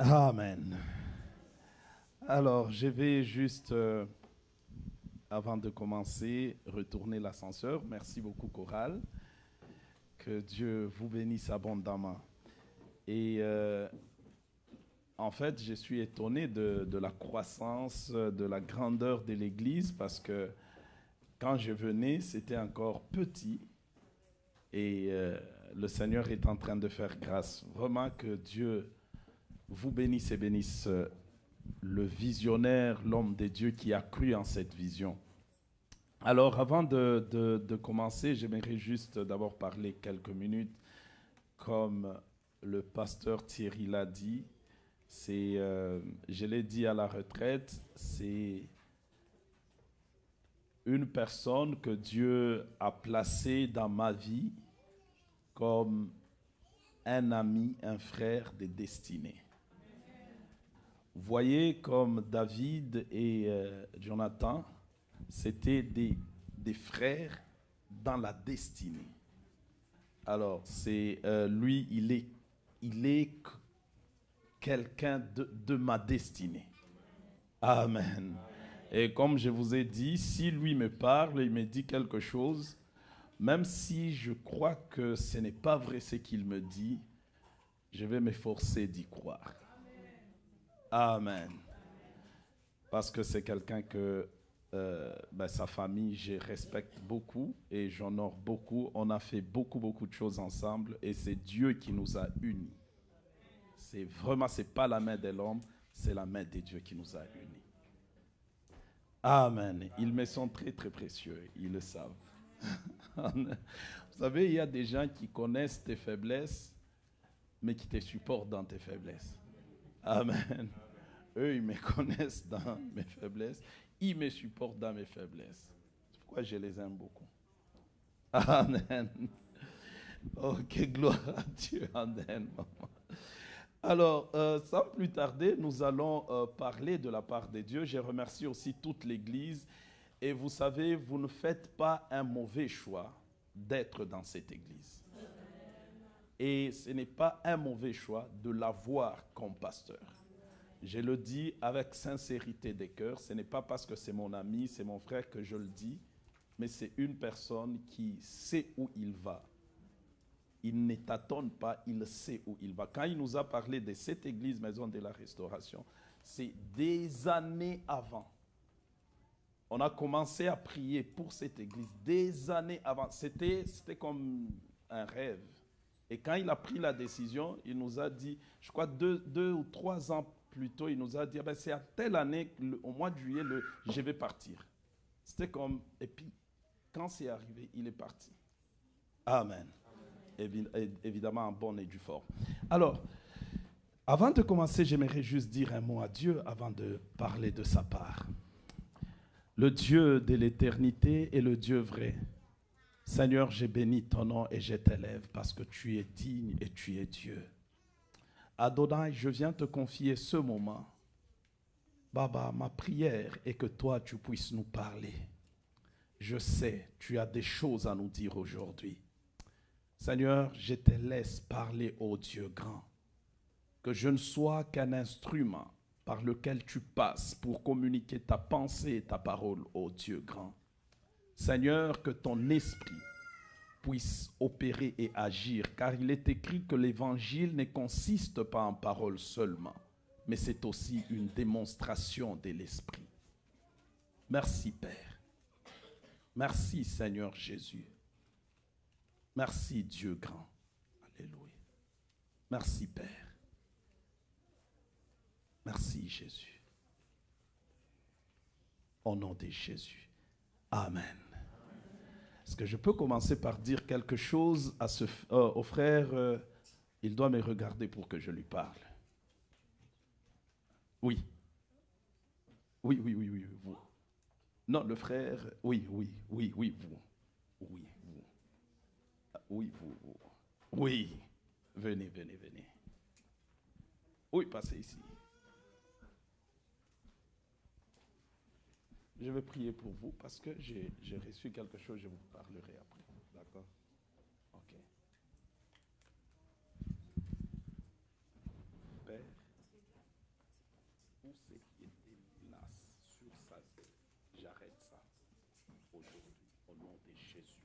Amen. Alors, je vais juste, avant de commencer, retourner l'ascenseur. Merci beaucoup, Chorale. Que Dieu vous bénisse abondamment. Et en fait, je suis étonné de la croissance, de la grandeur de l'Église, parce que quand je venais, c'était encore petit. Et le Seigneur est en train de faire grâce. Vraiment que Dieu vous bénisse et bénisse le visionnaire, l'homme de Dieu qui a cru en cette vision. Alors, avant de commencer, j'aimerais juste d'abord parler quelques minutes. Comme le pasteur Thierry l'a dit, je l'ai dit à la retraite, c'est une personne que Dieu a placée dans ma vie comme un ami, un frère de destinée. Voyez comme David et Jonathan, c'était des frères dans la destinée. Alors, lui, il est quelqu'un de ma destinée. Amen. Et comme je vous ai dit, si lui me parle, il me dit quelque chose, même si je crois que ce n'est pas vrai ce qu'il me dit, je vais m'efforcer d'y croire. Amen. Parce que c'est quelqu'un que sa famille, je respecte beaucoup et j'honore beaucoup. On a fait beaucoup de choses ensemble et c'est Dieu qui nous a unis. C'est pas la main de l'homme, c'est la main de Dieu qui nous a unis. Amen. Ils me sont très précieux, ils le savent. Vous savez, il y a des gens qui connaissent tes faiblesses, mais qui te supportent dans tes faiblesses. Amen. Eux, ils me connaissent dans mes faiblesses. Ils me supportent dans mes faiblesses. C'est pourquoi je les aime beaucoup. Amen. Ok, gloire à Dieu. Amen, maman. Alors, sans plus tarder, nous allons parler de la part de Dieu. Je remercie aussi toute l'Église. Et vous savez, vous ne faites pas un mauvais choix d'être dans cette Église. Et ce n'est pas un mauvais choix de l'avoir comme pasteur. Je le dis avec sincérité de cœur. Ce n'est pas parce que c'est mon ami, c'est mon frère que je le dis, mais c'est une personne qui sait où il va. Il ne tâtonne pas, il sait où il va. Quand il nous a parlé de cette église Maison de la Restauration, c'est des années avant. On a commencé à prier pour cette église des années avant. C'était comme un rêve. Et quand il a pris la décision, il nous a dit, je crois 2 ou 3 ans plus tôt, il nous a dit, c'est à telle année, au mois de juillet, je vais partir. C'était comme, et puis, quand c'est arrivé, il est parti. Amen. Évidemment, en bonne et due forme. Alors, avant de commencer, j'aimerais juste dire un mot à Dieu avant de parler de sa part. Le Dieu de l'éternité est le Dieu vrai. Seigneur, j'ai béni ton nom et je t'élève parce que tu es digne et tu es Dieu. Adonai, je viens te confier ce moment. Baba, ma prière est que toi, tu puisses nous parler. Je sais, tu as des choses à nous dire aujourd'hui. Seigneur, je te laisse parler au Dieu grand. Que je ne sois qu'un instrument par lequel tu passes pour communiquer ta pensée et ta parole au Dieu grand. Seigneur, que ton esprit puisse opérer et agir, car il est écrit que l'évangile ne consiste pas en paroles seulement, mais c'est aussi une démonstration de l'esprit. Merci Père. Merci Seigneur Jésus. Merci Dieu grand. Alléluia. Merci Père. Merci Jésus. Au nom de Jésus. Amen. Est-ce que je peux commencer par dire quelque chose à au frère? Il doit me regarder pour que je lui parle. Oui. Oui, vous. Non, le frère, oui, vous. Oui, vous. Oui, vous. Oui. Venez. Oui, passez ici. Je vais prier pour vous parce que j'ai reçu quelque chose, je vous parlerai après. D'accord? Ok. Père, j'arrête ça aujourd'hui au nom de Jésus.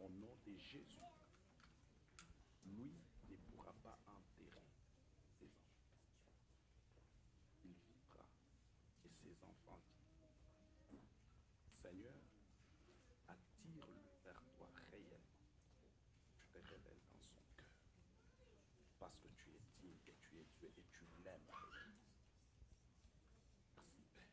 Au nom de Jésus. Lui ne pourra pas enterrer ses enfants. Il vivra et ses enfants vivront. Seigneur, attire-le vers toi réellement. Tu te révèles dans son cœur. Parce que tu es digne et tu es Dieu et tu l'aimes. Merci Père.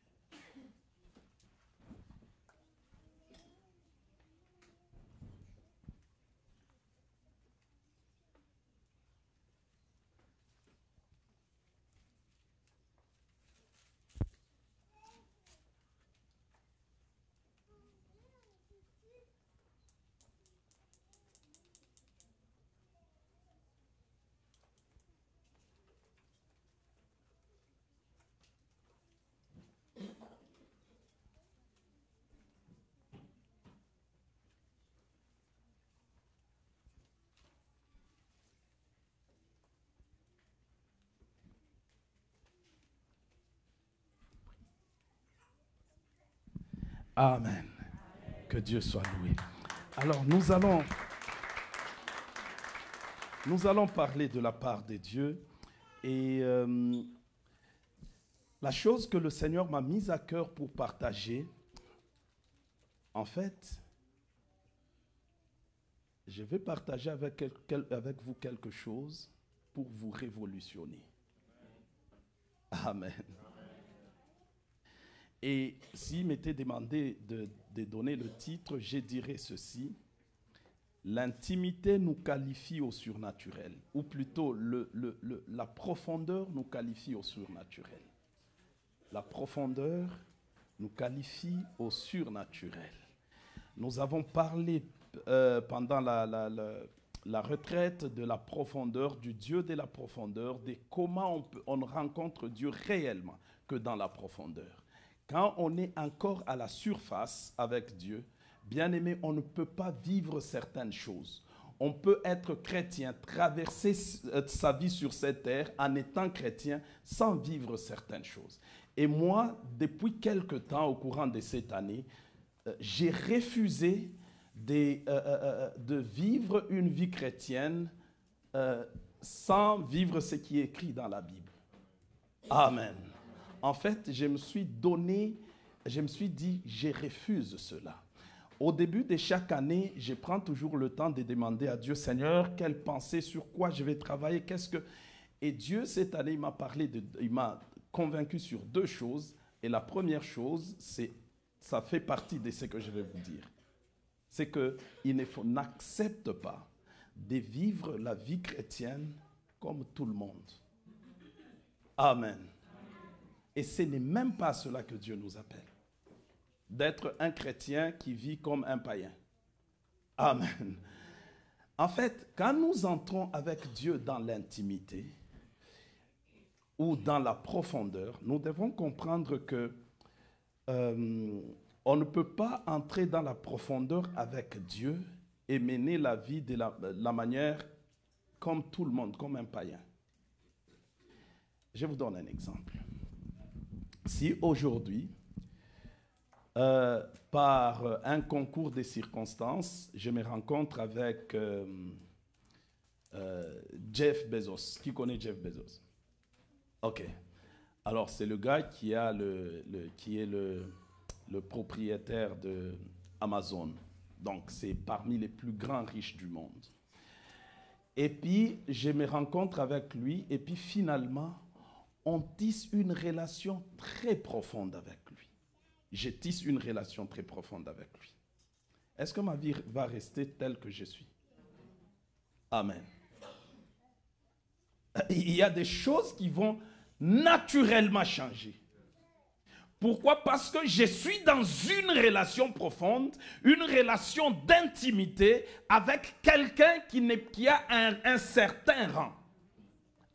Amen. Que Dieu soit loué. Alors, nous allons parler de la part de Dieu. Et la chose que le Seigneur m'a mise à cœur pour partager, en fait, je vais partager avec vous quelque chose pour vous révolutionner. Amen. Et s'il m'était demandé de donner le titre, je dirais ceci: l'intimité nous qualifie au surnaturel, ou plutôt la profondeur nous qualifie au surnaturel. La profondeur nous qualifie au surnaturel. Nous avons parlé pendant la retraite de la profondeur, du Dieu de la profondeur, de comment on rencontre Dieu réellement que dans la profondeur. Quand on est encore à la surface avec Dieu, bien aimé, on ne peut pas vivre certaines choses. On peut être chrétien, traverser sa vie sur cette terre en étant chrétien sans vivre certaines choses. Et moi, depuis quelque temps, au courant de cette année, j'ai refusé de vivre une vie chrétienne sans vivre ce qui est écrit dans la Bible. Amen. En fait, je me suis dit, je refuse cela. Au début de chaque année, je prends toujours le temps de demander à Dieu, Seigneur, quelle pensée, sur quoi je vais travailler, Et Dieu, cette année, il m'a convaincu sur deux choses. Et la première chose, ça fait partie de ce que je vais vous dire. C'est qu'il n'accepte pas de vivre la vie chrétienne comme tout le monde. Amen. Et ce n'est même pas cela que Dieu nous appelle. D'être un chrétien qui vit comme un païen. Amen. En fait, quand nous entrons avec Dieu dans l'intimité ou dans la profondeur, nous devons comprendre que on ne peut pas entrer dans la profondeur avec Dieu et mener la vie de la manière comme tout le monde, comme un païen. Je vous donne un exemple. Si aujourd'hui, par un concours de circonstances, je me rencontre avec Jeff Bezos. Qui connaît Jeff Bezos? Ok. Alors, c'est le gars qui est le propriétaire de Amazon. Donc, c'est parmi les plus grands riches du monde. Et puis, je me rencontre avec lui et puis finalement, on tisse une relation très profonde avec lui. Je tisse une relation très profonde avec lui. Est-ce que ma vie va rester telle que je suis? Amen. Il y a des choses qui vont naturellement changer. Pourquoi? Parce que je suis dans une relation profonde, une relation d'intimité avec quelqu'un qui a un certain rang.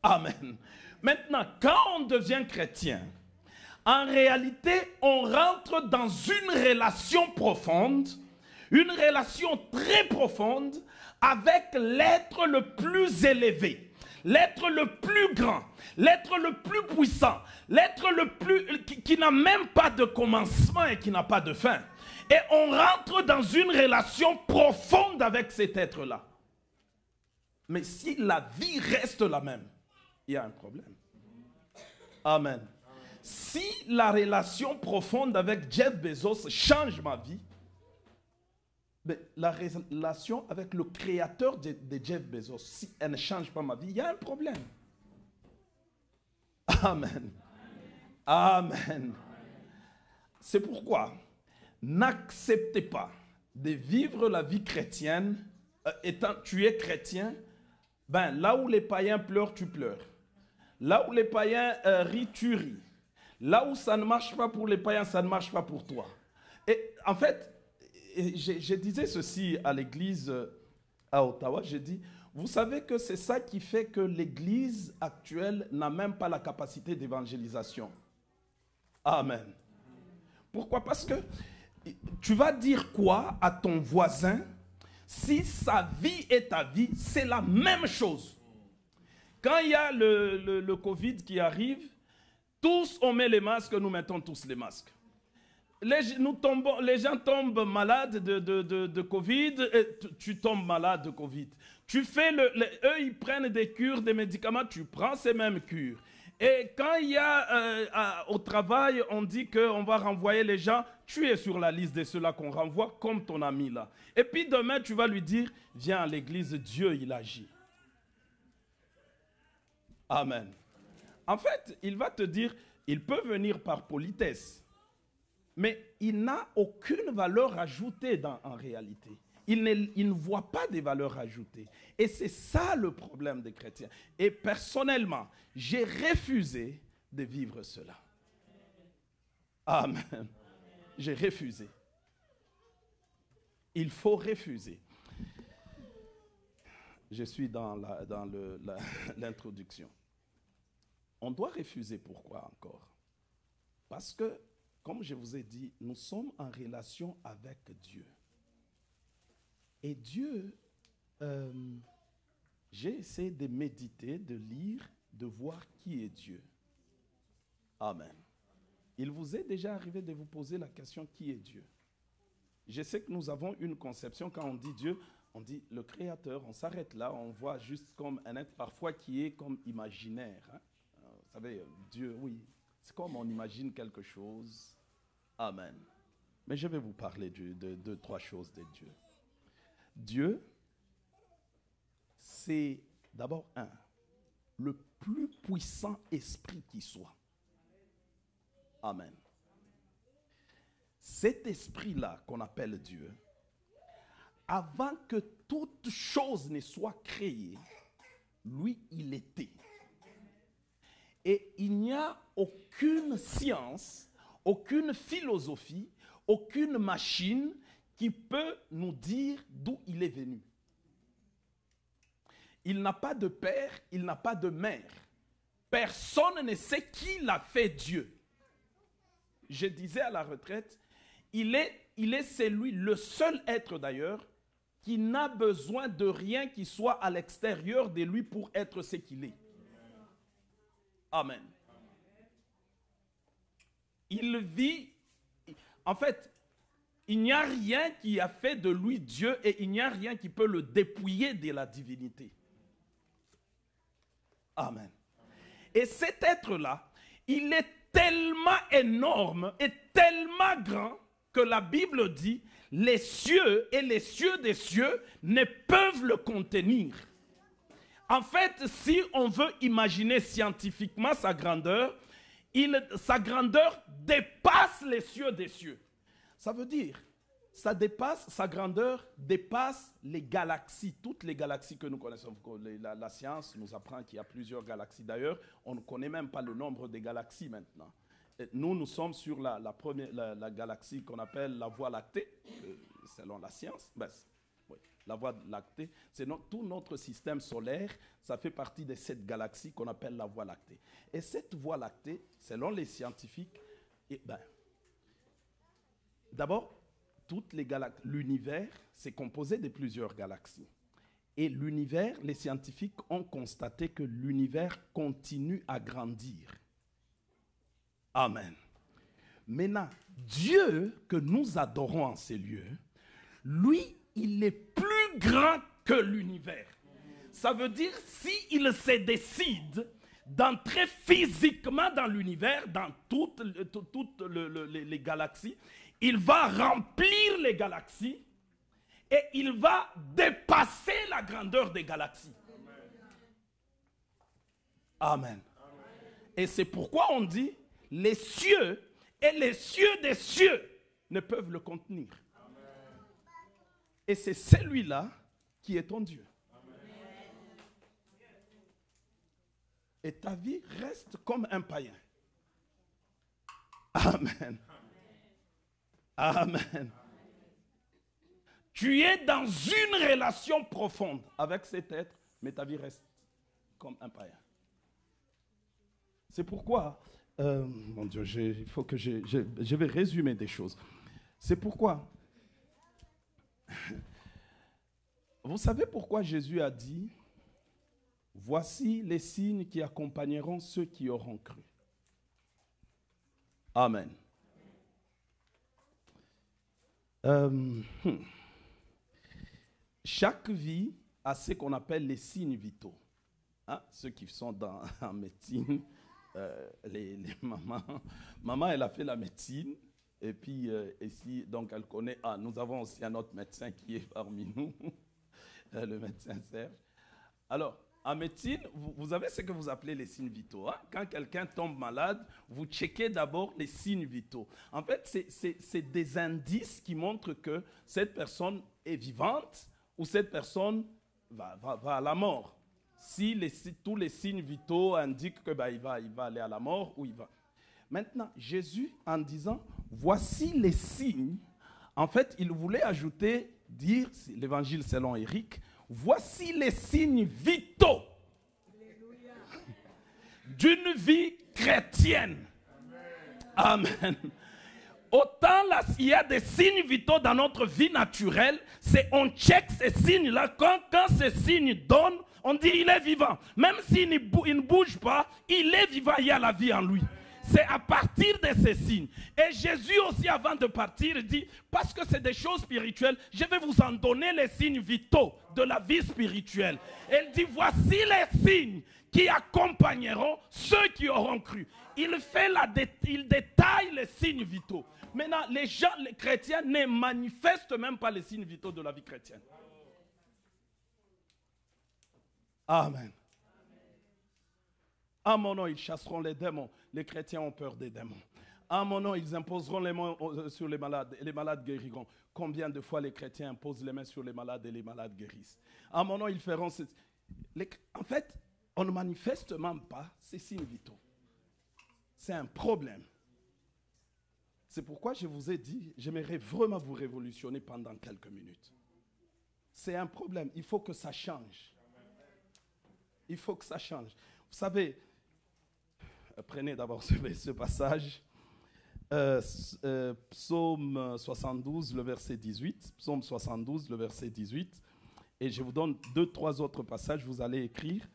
Amen. Maintenant, quand on devient chrétien, en réalité, on rentre dans une relation profonde, une relation très profonde avec l'être le plus élevé, l'être le plus grand, l'être le plus puissant, l'être le plus qui n'a même pas de commencement et qui n'a pas de fin. Et on rentre dans une relation profonde avec cet être-là. Mais si la vie reste la même, il y a un problème. Amen. Si la relation profonde avec Jeff Bezos change ma vie, mais la relation avec le créateur de Jeff Bezos, si elle ne change pas ma vie, il y a un problème. Amen. Amen. C'est pourquoi n'acceptez pas de vivre la vie chrétienne, étant tu es chrétien, ben là où les païens pleurent, tu pleures. Là où les païens rient, tu ris. Là où ça ne marche pas pour les païens, ça ne marche pas pour toi. Et en fait, je disais ceci à l'église à Ottawa, j'ai dit, vous savez que c'est ça qui fait que l'église actuelle n'a même pas la capacité d'évangélisation. Amen. Pourquoi? Parce que tu vas dire quoi à ton voisin si sa vie et ta vie, c'est la même chose. Quand il y a le Covid qui arrive, tous on met les masques, nous mettons tous les masques. Les gens tombent malades de Covid, et tu tombes malade de Covid. Tu fais eux, ils prennent des cures, des médicaments, tu prends ces mêmes cures. Et quand il y a au travail, on dit qu'on va renvoyer les gens, tu es sur la liste de ceux-là qu'on renvoie comme ton ami là. Et puis demain, tu vas lui dire, viens à l'église, Dieu, il agit. Amen. En fait, il va te dire, il peut venir par politesse, mais il n'a aucune valeur ajoutée en réalité. Il ne voit pas de valeur ajoutée. Et c'est ça le problème des chrétiens. Et personnellement, j'ai refusé de vivre cela. Amen. J'ai refusé. Il faut refuser. Je suis dans l'introduction. On doit refuser. Pourquoi encore? Parce que, comme je vous ai dit, nous sommes en relation avec Dieu. Et Dieu, j'ai essayé de méditer, de lire, de voir qui est Dieu. Amen. Il vous est déjà arrivé de vous poser la question qui est Dieu? Je sais que nous avons une conception, quand on dit Dieu, on dit le Créateur, on s'arrête là, on voit juste comme un être parfois qui est comme imaginaire. Hein? Vous savez, Dieu, oui, c'est comme on imagine quelque chose. Amen. Mais je vais vous parler de deux, trois choses de Dieu. Dieu, c'est d'abord le plus puissant esprit qui soit. Amen. Cet esprit-là qu'on appelle Dieu, avant que toute chose ne soit créée, lui, il était. Et il n'y a aucune science, aucune philosophie, aucune machine qui peut nous dire d'où il est venu. Il n'a pas de père, il n'a pas de mère. Personne ne sait qui l'a fait Dieu. Je disais à la retraite, il est celui, le seul être d'ailleurs, qui n'a besoin de rien qui soit à l'extérieur de lui pour être ce qu'il est. Amen. Il vit, en fait, il n'y a rien qui a fait de lui Dieu et il n'y a rien qui peut le dépouiller de la divinité. Amen. Et cet être-là, il est tellement énorme et tellement grand que la Bible dit, les cieux et les cieux des cieux ne peuvent le contenir. En fait, si on veut imaginer scientifiquement sa grandeur dépasse les cieux des cieux. Ça veut dire, sa grandeur dépasse les galaxies, toutes les galaxies que nous connaissons. La science nous apprend qu'il y a plusieurs galaxies. D'ailleurs, on ne connaît même pas le nombre des galaxies maintenant. Et nous sommes sur la galaxie qu'on appelle la Voie lactée, selon la science. Oui, la Voie lactée, c'est tout notre système solaire, ça fait partie de cette galaxie qu'on appelle la Voie lactée. Et cette Voie lactée, selon les scientifiques, d'abord, l'univers, c'est composé de plusieurs galaxies. Et l'univers, les scientifiques ont constaté que l'univers continue à grandir. Amen. Maintenant, Dieu que nous adorons en ces lieux, lui, il est plus grand que l'univers. Ça veut dire, s'il se décide d'entrer physiquement dans l'univers, dans toutes les galaxies, il va remplir les galaxies et il va dépasser la grandeur des galaxies. Amen. Et c'est pourquoi on dit, les cieux et les cieux des cieux ne peuvent le contenir. Et c'est celui-là qui est ton Dieu. Et ta vie reste comme un païen. Amen. Amen. Tu es dans une relation profonde avec cet être, mais ta vie reste comme un païen. C'est pourquoi, mon Dieu, il faut que je vais résumer des choses. C'est pourquoi, vous savez pourquoi Jésus a dit, voici les signes qui accompagneront ceux qui auront cru. Amen. Chaque vie a ce qu'on appelle les signes vitaux. Hein? Ceux qui sont en médecine, les mamans. Maman, elle a fait la médecine. Et puis, ici, donc, elle connaît. Ah, nous avons aussi un autre médecin qui est parmi nous, le médecin Serge. Alors, en médecine, vous avez ce que vous appelez les signes vitaux. Hein? Quand quelqu'un tombe malade, vous checkez d'abord les signes vitaux. En fait, c'est des indices qui montrent que cette personne est vivante ou cette personne va à la mort. Si tous les signes vitaux indiquent qu'il va aller à la mort ou il va. Maintenant, Jésus, en disant, voici les signes, en fait, il voulait ajouter, dire, l'évangile selon Éric, voici les signes vitaux d'une vie chrétienne. Amen. Autant là, il y a des signes vitaux dans notre vie naturelle, c'est on check ces signes-là. Quand ces signes donnent, on dit il est vivant. Même s'il ne bouge pas, il est vivant, il y a la vie en lui. C'est à partir de ces signes. Et Jésus aussi, avant de partir, il dit, parce que c'est des choses spirituelles, je vais vous en donner les signes vitaux de la vie spirituelle. Et il dit, voici les signes qui accompagneront ceux qui auront cru. Il détaille les signes vitaux. Maintenant, les chrétiens ne manifestent même pas les signes vitaux de la vie chrétienne. Amen. À mon nom, ils chasseront les démons. Les chrétiens ont peur des démons. À mon nom, ils imposeront les mains sur les malades et les malades guériront. Combien de fois les chrétiens imposent les mains sur les malades et les malades guérissent? À mon nom, ils feront... En fait, on ne manifeste même pas ces signes vitaux. C'est un problème. C'est pourquoi je vous ai dit, j'aimerais vraiment vous révolutionner pendant quelques minutes. C'est un problème. Il faut que ça change. Il faut que ça change. Vous savez, prenez d'abord ce passage. Psaume 72, le verset 18. Psaume 72, le verset 18. Et je vous donne 2-3 autres passages, vous allez écrire.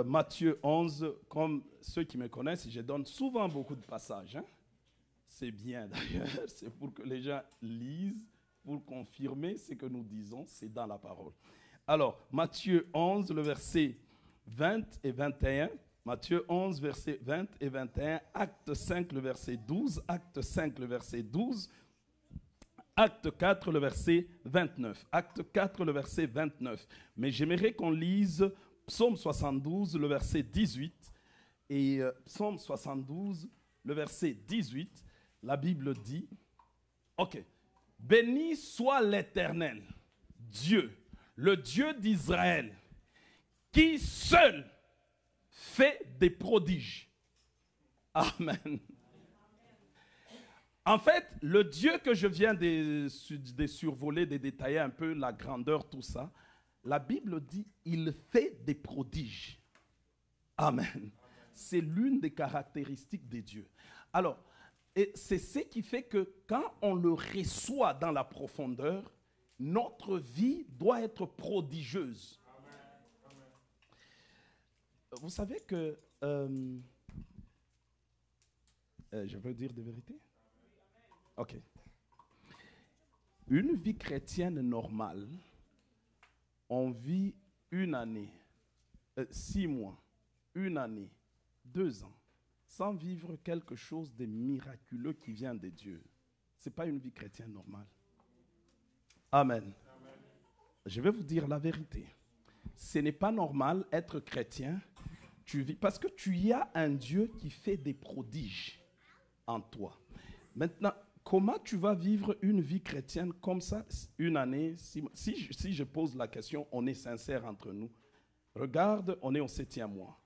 Matthieu 11, comme ceux qui me connaissent, je donne souvent beaucoup de passages. Hein? C'est bien d'ailleurs, c'est pour que les gens lisent, pour confirmer ce que nous disons, c'est dans la parole. Alors, Matthieu 11, le verset 20 et 21. Matthieu 11, verset 20 et 21. Acte 5, le verset 12. Acte 5, le verset 12. Acte 4, le verset 29. Acte 4, le verset 29. Mais j'aimerais qu'on lise Psaume 72, le verset 18. Et Psaume 72, le verset 18. La Bible dit, ok, béni soit l'Éternel, Dieu, le Dieu d'Israël, qui seul fait des prodiges. Amen. En fait, le Dieu que je viens de survoler, de détailler un peu la grandeur, tout ça, la Bible dit, il fait des prodiges. Amen. C'est l'une des caractéristiques de Dieu. Alors, et c'est ce qui fait que quand on le reçoit dans la profondeur, notre vie doit être prodigieuse. Vous savez que, je veux dire des vérités? Ok. Une vie chrétienne normale, on vit une année, 6 mois, une année, 2 ans, sans vivre quelque chose de miraculeux qui vient de Dieu. Ce n'est pas une vie chrétienne normale. Amen. Amen. Je vais vous dire la vérité. Ce n'est pas normal être chrétien. Tu vis, parce que tu y as un Dieu qui fait des prodiges en toi. Maintenant, comment tu vas vivre une vie chrétienne comme ça, une année? Si je pose la question, on est sincère entre nous. Regarde, on est au 7e mois.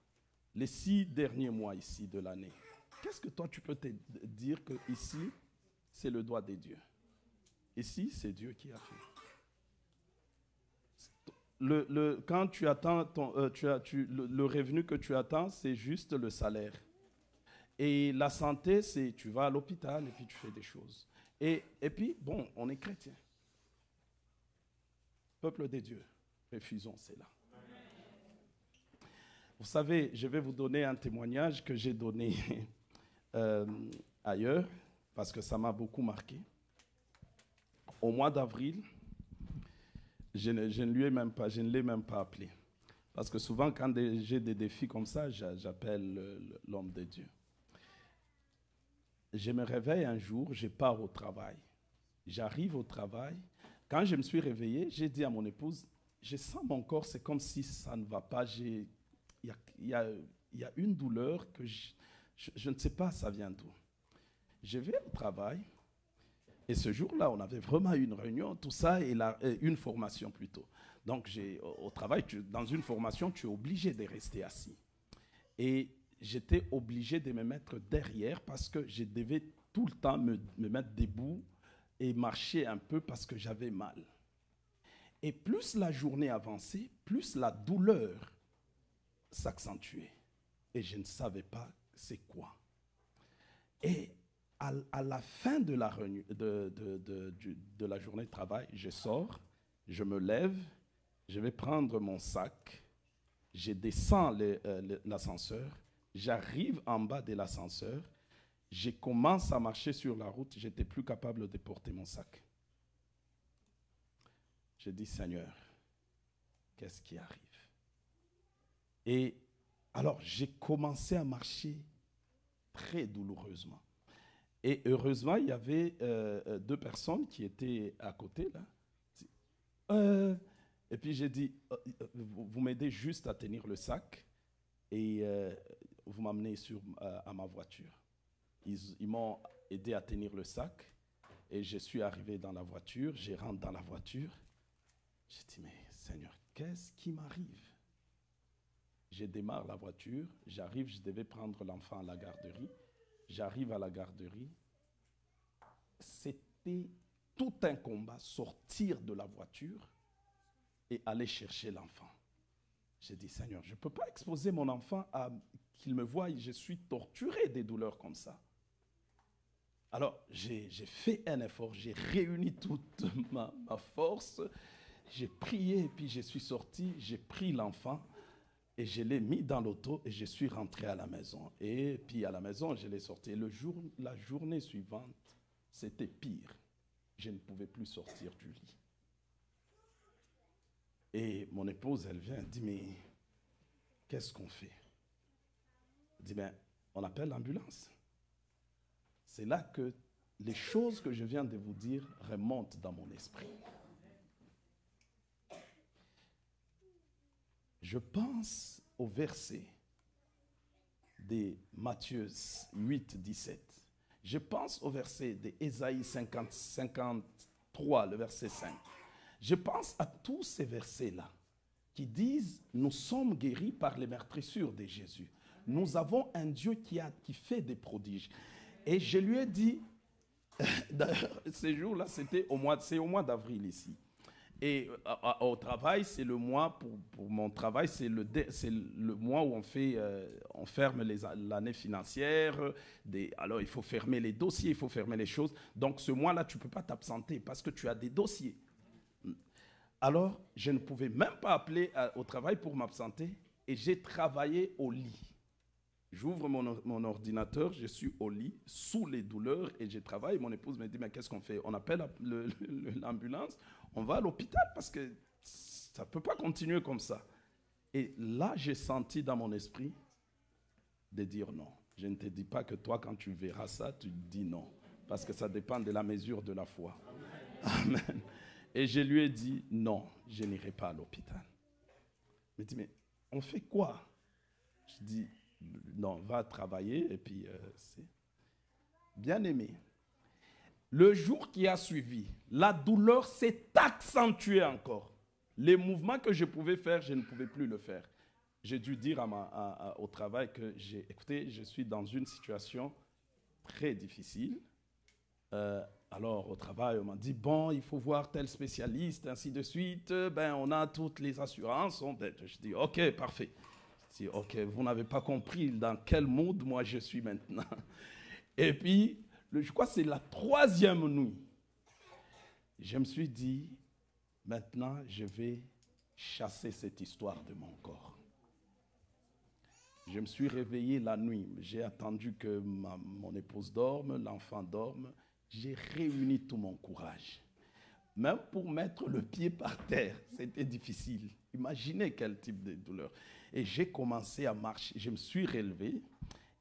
Les 6 derniers mois ici de l'année. Qu'est-ce que toi, tu peux te dire que ici, c'est le doigt de Dieu? Ici, c'est Dieu qui a fait. Quand tu attends, le revenu que tu attends, c'est juste le salaire. Et la santé, c'est tu vas à l'hôpital et puis tu fais des choses. Et puis, bon, on est chrétien. Peuple de Dieu, refusons cela. Vous savez, je vais vous donner un témoignage que j'ai donné ailleurs, parce que ça m'a beaucoup marqué. Au mois d'avril, je ne l'ai même pas appelé. Parce que souvent, quand j'ai des défis comme ça, j'appelle l'homme de Dieu. Je me réveille un jour, je pars au travail. J'arrive au travail. Quand je me suis réveillé, j'ai dit à mon épouse, je sens mon corps, c'est comme si ça ne va pas. Il y a une douleur que je ne sais pas ça vient d'où. Je vais au travail. Et ce jour-là, on avait vraiment une réunion, tout ça, et une formation plutôt. Donc, au travail, dans une formation, tu es obligé de rester assis. Et j'étais obligé de me mettre derrière parce que je devais tout le temps me mettre debout et marcher un peu parce que j'avais mal. Et plus la journée avançait, plus la douleur s'accentuait. Et je ne savais pas c'est quoi. Et à la fin de la journée de travail, je sors, je me lève, je vais prendre mon sac, je descends l'ascenseur, j'arrive en bas de l'ascenseur, je commence à marcher sur la route, je n'étais plus capable de porter mon sac. Je dis, Seigneur, qu'est-ce qui arrive? Et alors, j'ai commencé à marcher très douloureusement. Et heureusement, il y avait 2 personnes qui étaient à côté, là. Et puis j'ai dit, vous m'aidez juste à tenir le sac et vous m'amenez à ma voiture. Ils m'ont aidé à tenir le sac et je suis arrivé dans la voiture, je rentre dans la voiture. J'ai dit, mais Seigneur, qu'est-ce qui m'arrive? Je démarre la voiture, j'arrive, je devais prendre l'enfant à la garderie. J'arrive à la garderie. C'était tout un combat, sortir de la voiture et aller chercher l'enfant. J'ai dit, Seigneur, je ne peux pas exposer mon enfant à qu'il me voie, je suis torturé des douleurs comme ça. Alors, j'ai fait un effort, j'ai réuni toute ma force, j'ai prié et puis je suis sorti, j'ai pris l'enfant et je l'ai mis dans l'auto et je suis rentré à la maison. Et puis à la maison, je l'ai sorti. La journée suivante, c'était pire. Je ne pouvais plus sortir du lit. Et mon épouse, elle vient, elle dit, mais qu'est-ce qu'on fait? Elle dit, on appelle l'ambulance. C'est là que les choses que je viens de vous dire remontent dans mon esprit. Je pense au verset de Matthieu 8, 17. Je pense au verset d'Ésaïe 53, le verset 5. Je pense à tous ces versets-là qui disent « Nous sommes guéris par les meurtrissures de Jésus. Nous avons un Dieu qui fait des prodiges. » Et je lui ai dit, d'ailleurs, ces jours-là, c'est au mois d'avril ici. Et au travail, c'est le mois, pour mon travail, c'est le mois où on ferme l'année financière. Alors, il faut fermer les dossiers, il faut fermer les choses. Donc, ce mois-là, tu ne peux pas t'absenter parce que tu as des dossiers. Alors, je ne pouvais même pas appeler au travail pour m'absenter et j'ai travaillé au lit. J'ouvre mon ordinateur, je suis au lit, sous les douleurs et je travaille. Mon épouse me dit, mais qu'est-ce qu'on fait? On appelle l'ambulance, on va à l'hôpital parce que ça ne peut pas continuer comme ça. Et là, j'ai senti dans mon esprit de dire non. Je ne te dis pas que toi, quand tu verras ça, tu dis non. Parce que ça dépend de la mesure de la foi. Amen. Et je lui ai dit, non, je n'irai pas à l'hôpital. Il me dit, mais on fait quoi? Je dis, non, va travailler et puis c'est bien aimé. Le jour qui a suivi, la douleur s'est accentuée encore. Les mouvements que je pouvais faire, je ne pouvais plus le faire. J'ai dû dire au travail que, écoutez, je suis dans une situation très difficile. Alors, au travail, on m'a dit, bon, il faut voir tel spécialiste, ainsi de suite. Ben, on a toutes les assurances. Je dis, OK, parfait. Je dis, OK, vous n'avez pas compris dans quel mood moi je suis maintenant. Et puis, je crois que c'est la 3e nuit. Je me suis dit, maintenant, je vais chasser cette histoire de mon corps. Je me suis réveillé la nuit. J'ai attendu que mon épouse dorme, l'enfant dorme. J'ai réuni tout mon courage. Même pour mettre le pied par terre, c'était difficile. Imaginez quel type de douleur. Et j'ai commencé à marcher. Je me suis relevé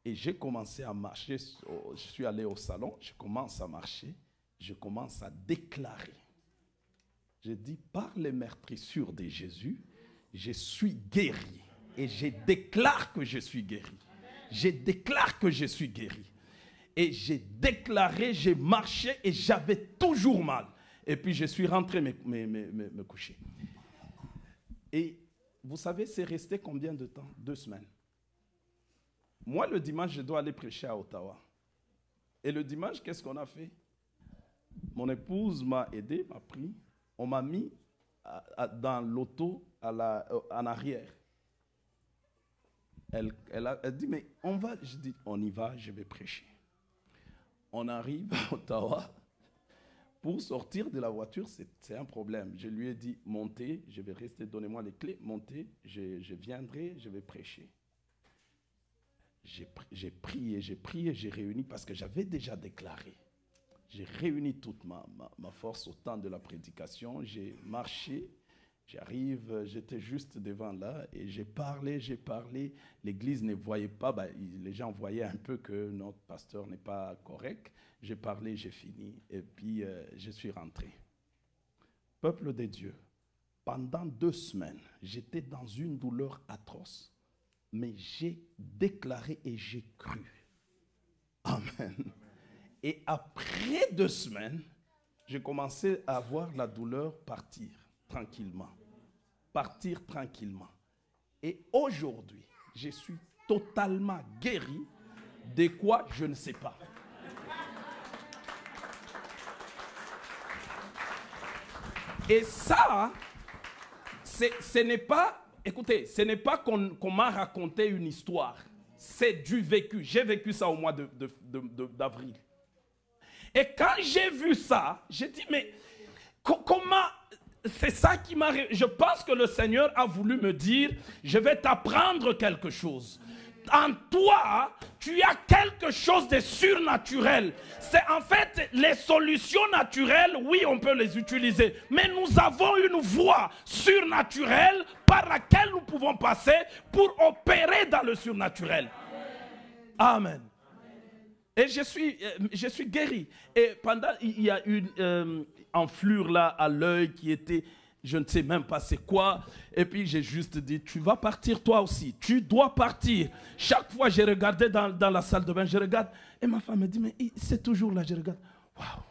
et j'ai commencé à marcher. Je suis allé au salon, je commence à marcher. Je commence à déclarer. Je dis, par les meurtrissures de Jésus, je suis guéri. Et je déclare que je suis guéri. Je déclare que je suis guéri. Et j'ai déclaré, j'ai marché et j'avais toujours mal. Et puis je suis rentré me coucher. Et vous savez, c'est resté combien de temps? 2 semaines. Moi, le dimanche, je dois aller prêcher à Ottawa. Et le dimanche, qu'est-ce qu'on a fait? Mon épouse m'a aidé, m'a pris. On m'a mis dans l'auto en arrière. Elle dit, mais on va. Je dis, on y va, je vais prêcher. On arrive à Ottawa. Pour sortir de la voiture, c'est un problème. Je lui ai dit, montez, je vais rester, donnez-moi les clés, montez, je viendrai, je vais prêcher. J'ai prié, j'ai réuni, parce que j'avais déjà déclaré. J'ai réuni toute ma force au temps de la prédication, j'ai marché, j'arrive, j'étais juste devant là, et j'ai parlé, l'église ne voyait pas, les gens voyaient un peu que notre pasteur n'est pas correct. J'ai parlé, j'ai fini, et puis je suis rentré. Peuple de Dieu, pendant 2 semaines, j'étais dans une douleur atroce, mais j'ai déclaré et j'ai cru. Amen. Et après 2 semaines, j'ai commencé à voir la douleur partir tranquillement. Partir tranquillement. Et aujourd'hui, je suis totalement guéri de quoi je ne sais pas. Et ça, ce n'est pas, écoutez, ce n'est pas qu'on m'a raconté une histoire. C'est du vécu. J'ai vécu ça au mois d'avril. Et quand j'ai vu ça, j'ai dit, mais comment... C'est ça qui m'a... Je pense que le Seigneur a voulu me dire, je vais t'apprendre quelque chose. En toi, tu as quelque chose de surnaturel. C'est en fait les solutions naturelles, oui, on peut les utiliser. Mais nous avons une voie surnaturelle par laquelle nous pouvons passer pour opérer dans le surnaturel. Amen. Et je suis guéri. Et pendant, il y a une enflure là à l'œil qui était, je ne sais même pas c'est quoi. Et puis j'ai juste dit, tu vas partir toi aussi. Tu dois partir. Chaque fois je regardais dans la salle de bain, je regarde. Et ma femme me dit, mais c'est toujours là, je regarde. Waouh.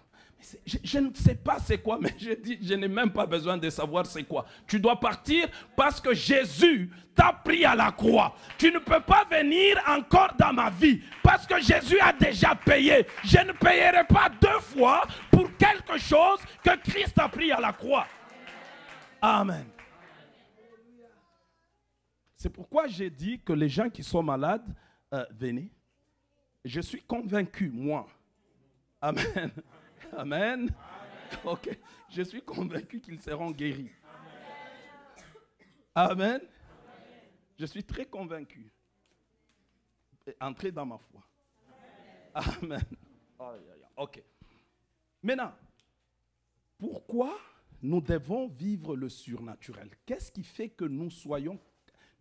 Je ne sais pas c'est quoi, mais je dis, je n'ai même pas besoin de savoir c'est quoi. Tu dois partir parce que Jésus t'a pris à la croix. Tu ne peux pas venir encore dans ma vie parce que Jésus a déjà payé. Je ne payerai pas 2 fois pour quelque chose que Christ a pris à la croix. Amen. C'est pourquoi j'ai dit que les gens qui sont malades, venez. Je suis convaincu, moi. Amen. Amen. Ok. Je suis convaincu qu'ils seront guéris. Amen. Je suis très convaincu. Entrez dans ma foi. Amen. Ok. Maintenant, pourquoi nous devons vivre le surnaturel? Qu'est-ce qui fait que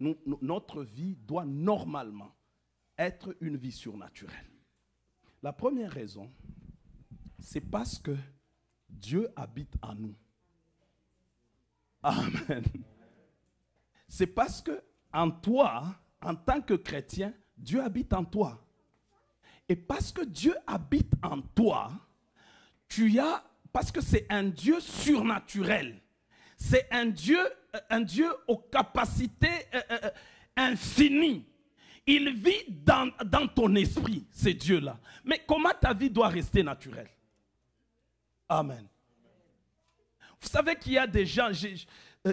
notre vie doit normalement être une vie surnaturelle? La première raison, c'est parce que Dieu habite en nous. Amen. C'est parce que en toi, en tant que chrétien, Dieu habite en toi. Et parce que Dieu habite en toi, parce que c'est un Dieu surnaturel. C'est un Dieu aux capacités infinies. Il vit dans ton esprit, ce Dieu-là. Mais comment ta vie doit rester naturelle? Amen. Vous savez qu'il y a des gens,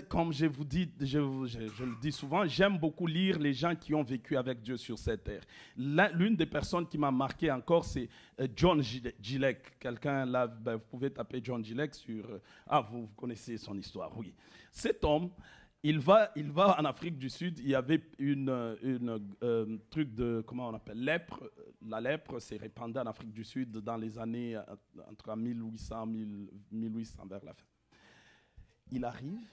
comme je vous dis, je le dis souvent, j'aime beaucoup lire les gens qui ont vécu avec Dieu sur cette terre. L'une des personnes qui m'a marqué encore, c'est John Gilek. Quelqu'un là, vous pouvez taper John Gilek sur... vous connaissez son histoire, oui. Cet homme, il va en Afrique du Sud, il y avait une truc de, comment on appelle, lèpre. La lèpre s'est répandue en Afrique du Sud dans les années entre 1800 1800 vers la fin. Il arrive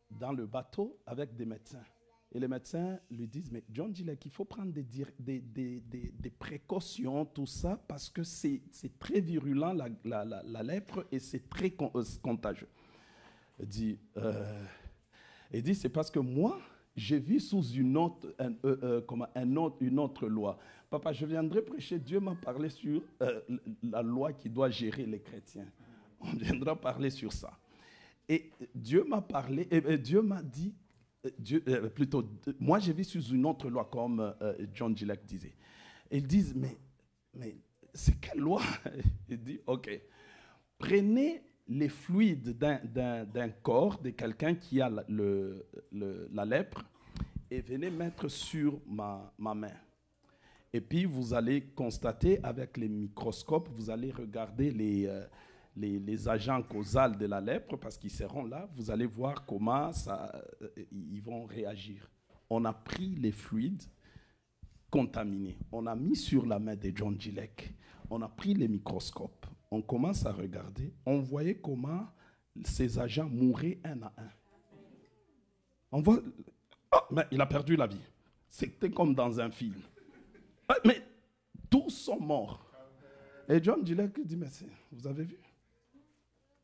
dans le bateau avec des médecins. Et les médecins lui disent, mais John Gilek, il faut prendre des précautions, tout ça, parce que c'est très virulent, la lèpre, et c'est très contagieux. Il dit, c'est parce que moi, j'ai vu sous une autre loi. Papa, je viendrai prêcher, Dieu m'a parlé sur la loi qui doit gérer les chrétiens. On viendra parler sur ça. Et Dieu m'a parlé, et Dieu m'a dit, moi j'ai vu sous une autre loi, comme John Gilek disait. Ils disent, mais c'est quelle loi? Il dit, ok, prenez les fluides d'un corps, de quelqu'un qui a la lèpre, et venez mettre sur ma main. Et puis vous allez constater avec les microscopes, vous allez regarder les agents causaux de la lèpre, parce qu'ils seront là, vous allez voir comment ils vont réagir. On a pris les fluides contaminés, on a mis sur la main de John Gilek, on a pris les microscopes, on commence à regarder, on voyait comment ces agents mouraient un à un. On voit, mais il a perdu la vie. C'était comme dans un film. Mais tous sont morts. Et John Gilek dit, mais vous avez vu?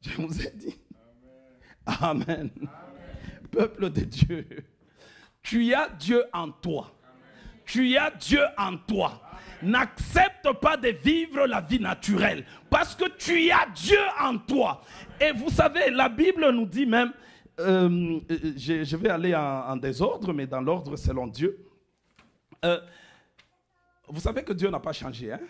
Je vous ai dit. Amen. Amen. Peuple de Dieu, tu as Dieu en toi. Amen. Tu as Dieu en toi. N'accepte pas de vivre la vie naturelle parce que tu as Dieu en toi. Et vous savez, la Bible nous dit même, je vais aller en désordre, mais dans l'ordre selon Dieu. Vous savez que Dieu n'a pas changé, hein?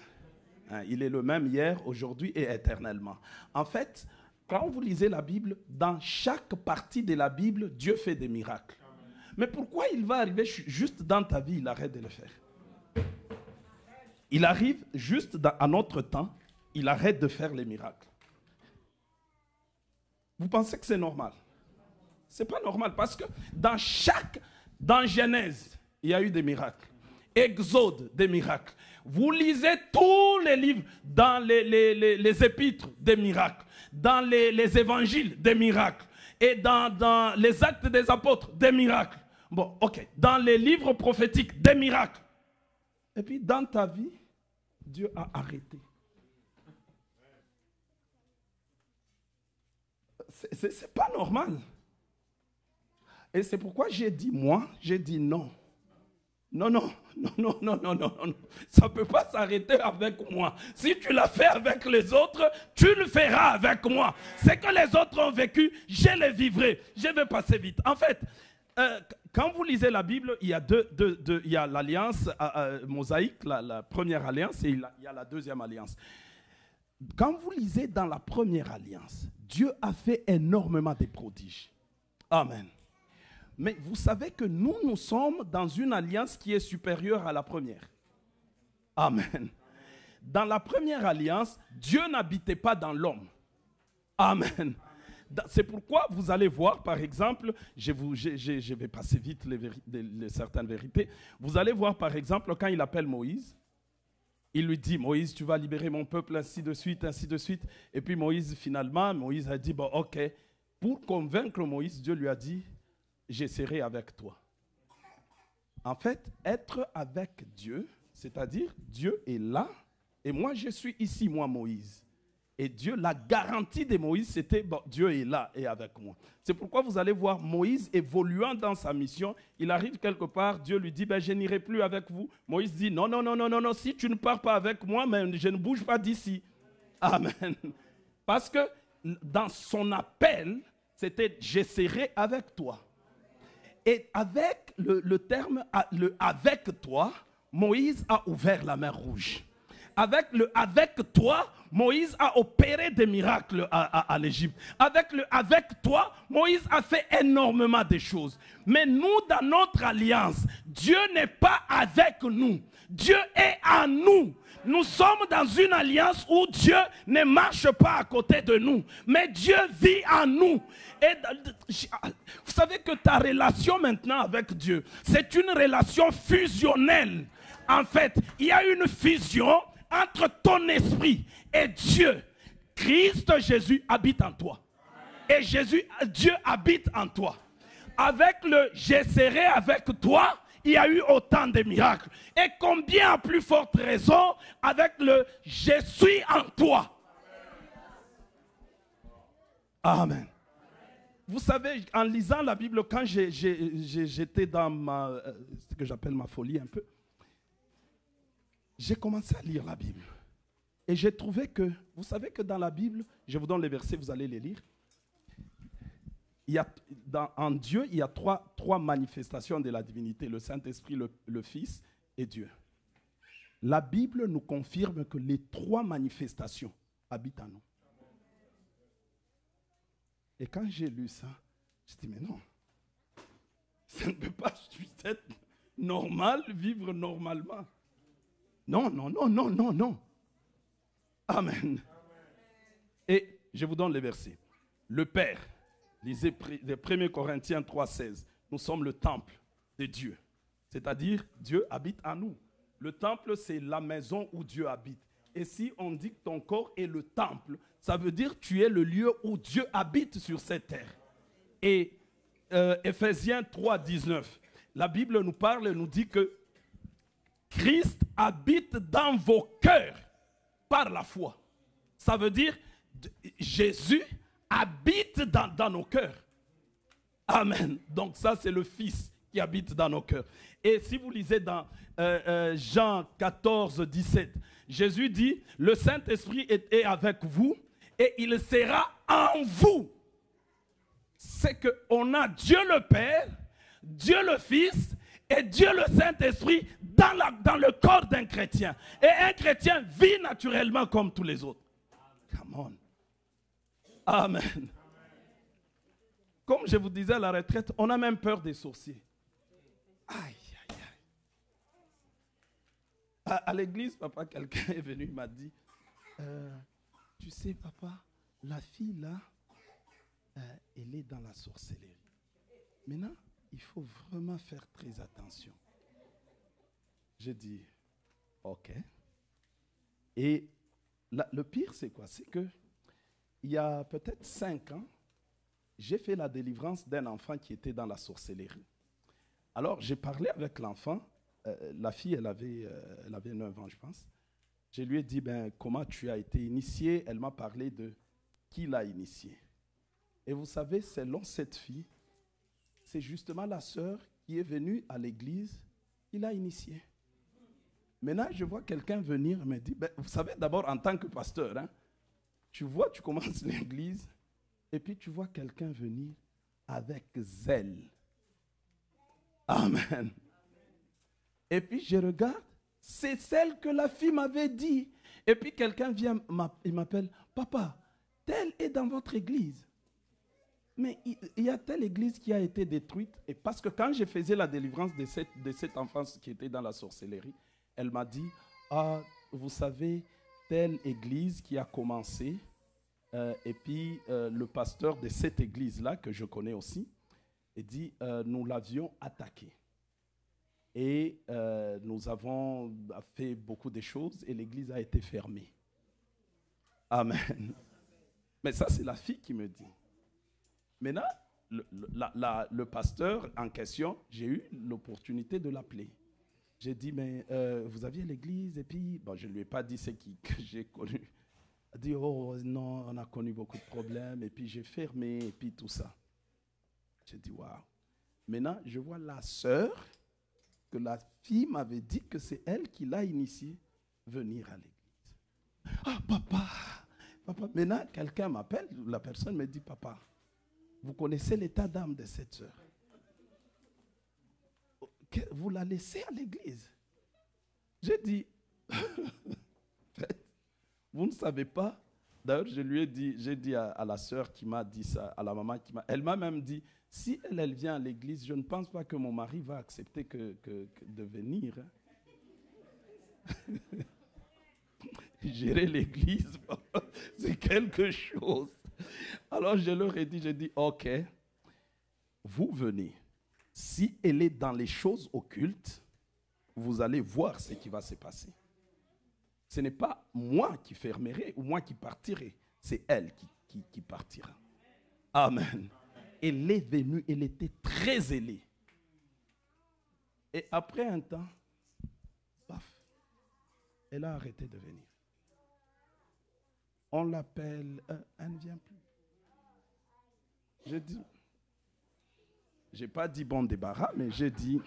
Il est le même hier, aujourd'hui et éternellement. En fait, quand vous lisez la Bible, dans chaque partie de la Bible, Dieu fait des miracles. Amen. Mais pourquoi il va arriver juste dans ta vie, il arrête de le faire? Il arrive juste à notre temps, il arrête de faire les miracles. Vous pensez que c'est normal? Ce n'est pas normal parce que dans Genèse, il y a eu des miracles. Exode, des miracles. Vous lisez tous les livres, dans les épîtres, des miracles. Dans les évangiles, des miracles. Et dans les actes des apôtres, des miracles. Bon, ok. Dans les livres prophétiques, des miracles. Et puis dans ta vie, Dieu a arrêté. C'est pas normal. Et c'est pourquoi j'ai dit non. Non. Ça ne peut pas s'arrêter avec moi. Si tu l'as fait avec les autres, tu le feras avec moi. Ce que les autres ont vécu, je le vivrai. Je vais passer vite. En fait, quand vous lisez la Bible, il y a il y a l'alliance mosaïque, la première alliance, et il y a la deuxième alliance. Quand vous lisez dans la première alliance, Dieu a fait énormément de prodiges. Amen. Mais vous savez que nous sommes dans une alliance qui est supérieure à la première. Amen. Dans la première alliance, Dieu n'habitait pas dans l'homme. Amen. C'est pourquoi vous allez voir, par exemple, je vais passer vite certaines vérités. Vous allez voir, par exemple, quand il appelle Moïse, il lui dit, Moïse, tu vas libérer mon peuple, ainsi de suite, ainsi de suite. Et puis Moïse, finalement, Moïse a dit, bon, ok. Pour convaincre Moïse, Dieu lui a dit, je serai avec toi. En fait, être avec Dieu, c'est-à-dire Dieu est là et moi je suis ici, moi Moïse. Et Dieu, la garantie de Moïse, c'était bon, Dieu est là et avec moi. C'est pourquoi vous allez voir Moïse évoluant dans sa mission. Il arrive quelque part, Dieu lui dit, ben, je n'irai plus avec vous. Moïse dit, non, non, non, non, non, non, si tu ne pars pas avec moi, mais je ne bouge pas d'ici. Amen. Parce que dans son appel, c'était « je serai avec toi ». Et avec le terme « avec toi », Moïse a ouvert la mer Rouge. Avec le « avec toi », Moïse a opéré des miracles à l'Égypte. Avec le « avec toi », Moïse a fait énormément de choses. Mais nous, dans notre alliance, Dieu n'est pas avec nous. Dieu est en nous. Nous sommes dans une alliance où Dieu ne marche pas à côté de nous, mais Dieu vit en nous. Et vous savez que ta relation maintenant avec Dieu, c'est une relation fusionnelle. En fait, il y a une fusion entre ton esprit et Dieu. Christ Jésus habite en toi. Et Dieu habite en toi. Avec le « je serai avec toi », il y a eu autant de miracles. Et combien à plus forte raison avec le « je suis en toi ». Amen. Vous savez, en lisant la Bible, quand j'étais dans ce que j'appelle ma folie un peu, j'ai commencé à lire la Bible. Et j'ai trouvé que, vous savez que dans la Bible, je vous donne les versets, vous allez les lire. En Dieu, il y a trois manifestations de la divinité, le Saint-Esprit, le Fils et Dieu. La Bible nous confirme que les trois manifestations habitent en nous. Et quand j'ai lu ça, je me dis, mais non, ça ne peut pas être normal, vivre normalement. Non, non, non, non, non, non. Amen. Et je vous donne les versets. Le Père, lisez les 1 Corinthiens 3,16. Nous sommes le temple de Dieu. C'est-à-dire, Dieu habite en nous. Le temple, c'est la maison où Dieu habite. Et si on dit que ton corps est le temple, ça veut dire que tu es le lieu où Dieu habite sur cette terre. Et Ephésiens 3,19, la Bible nous parle et nous dit que Christ habite dans vos cœurs par la foi. Ça veut dire Jésus habite dans nos cœurs. Amen. Donc ça, c'est le Fils qui habite dans nos cœurs. Et si vous lisez dans Jean 14, 17, Jésus dit, le Saint-Esprit est avec vous et il sera en vous. C'est qu'on a Dieu le Père, Dieu le Fils et Dieu le Saint-Esprit dans le corps d'un chrétien. Et un chrétien vit naturellement comme tous les autres. Come on. Amen. Comme je vous disais à la retraite, on a même peur des sorciers. Aïe, aïe, aïe. À l'église, papa, quelqu'un est venu, il m'a dit, tu sais, papa, la fille là, elle est dans la sorcellerie. Maintenant, il faut vraiment faire très attention. J'ai dit, ok. Et le pire, c'est quoi? C'est que il y a peut-être 5 ans, j'ai fait la délivrance d'un enfant qui était dans la sorcellerie. Alors, j'ai parlé avec l'enfant. La fille, elle avait 9 ans, je pense. Je lui ai dit, ben, comment tu as été initié? Elle m'a parlé de qui l'a initié. Et vous savez, selon cette fille, c'est justement la sœur qui est venue à l'église qui l'a initié. Maintenant, je vois quelqu'un venir et me dire, ben, vous savez, d'abord, en tant que pasteur, hein, tu commences l'église, et puis tu vois quelqu'un venir avec zèle. Amen. Et puis je regarde, c'est celle que la fille m'avait dit. Et puis quelqu'un vient, il m'appelle, papa, telle est dans votre église. Mais il y a telle église qui a été détruite. Et parce que quand je faisais la délivrance de cette enfance qui était dans la sorcellerie, elle m'a dit, ah, vous savez, telle église qui a commencé, Et puis, le pasteur de cette église-là, que je connais aussi, il dit, nous l'avions attaqué. Et nous avons fait beaucoup de choses et l'église a été fermée. Amen. Mais ça, c'est la fille qui me dit. Maintenant, le pasteur en question, j'ai eu l'opportunité de l'appeler. J'ai dit, mais vous aviez l'église et puis, bon, je ne lui ai pas dit ce que j'ai connu. Elle a dit, oh non, on a connu beaucoup de problèmes et puis j'ai fermé et puis tout ça. J'ai dit, waouh. Maintenant, je vois la sœur que la fille m'avait dit que c'est elle qui l'a initié venir à l'église. Ah, papa, papa. Maintenant, quelqu'un m'appelle, la personne me dit, papa, vous connaissez l'état d'âme de cette sœur. Vous la laissez à l'église. J'ai dit, vous ne savez pas. D'ailleurs, je lui ai dit, j'ai dit à la sœur qui m'a dit ça, à la maman qui m'a, elle m'a même dit, si elle vient à l'église, je ne pense pas que mon mari va accepter de venir. Gérer l'église, c'est quelque chose. Alors je leur ai dit, j'ai dit, ok, vous venez. Si elle est dans les choses occultes, vous allez voir ce qui va se passer. Ce n'est pas moi qui fermerai ou moi qui partirai, c'est elle qui partira. Amen. Elle est venue, elle était très zélée. Et après un temps, paf, elle a arrêté de venir. On l'appelle, elle ne vient plus. Je dis, je n'ai pas dit bon débarras, mais j'ai dit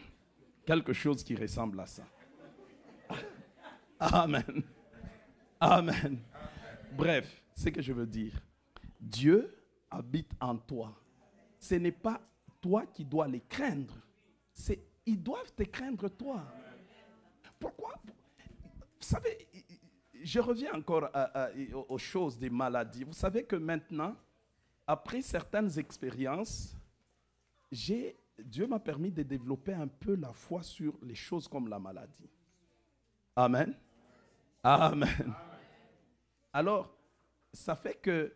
quelque chose qui ressemble à ça. Amen. Amen. Bref, ce que je veux dire, Dieu habite en toi. Ce n'est pas toi qui dois les craindre. Ils doivent te craindre toi. Pourquoi? Vous savez, je reviens encore aux choses des maladies. Vous savez que maintenant, après certaines expériences, Dieu m'a permis de développer un peu la foi sur les choses comme la maladie. Amen. Amen. Alors, ça fait que,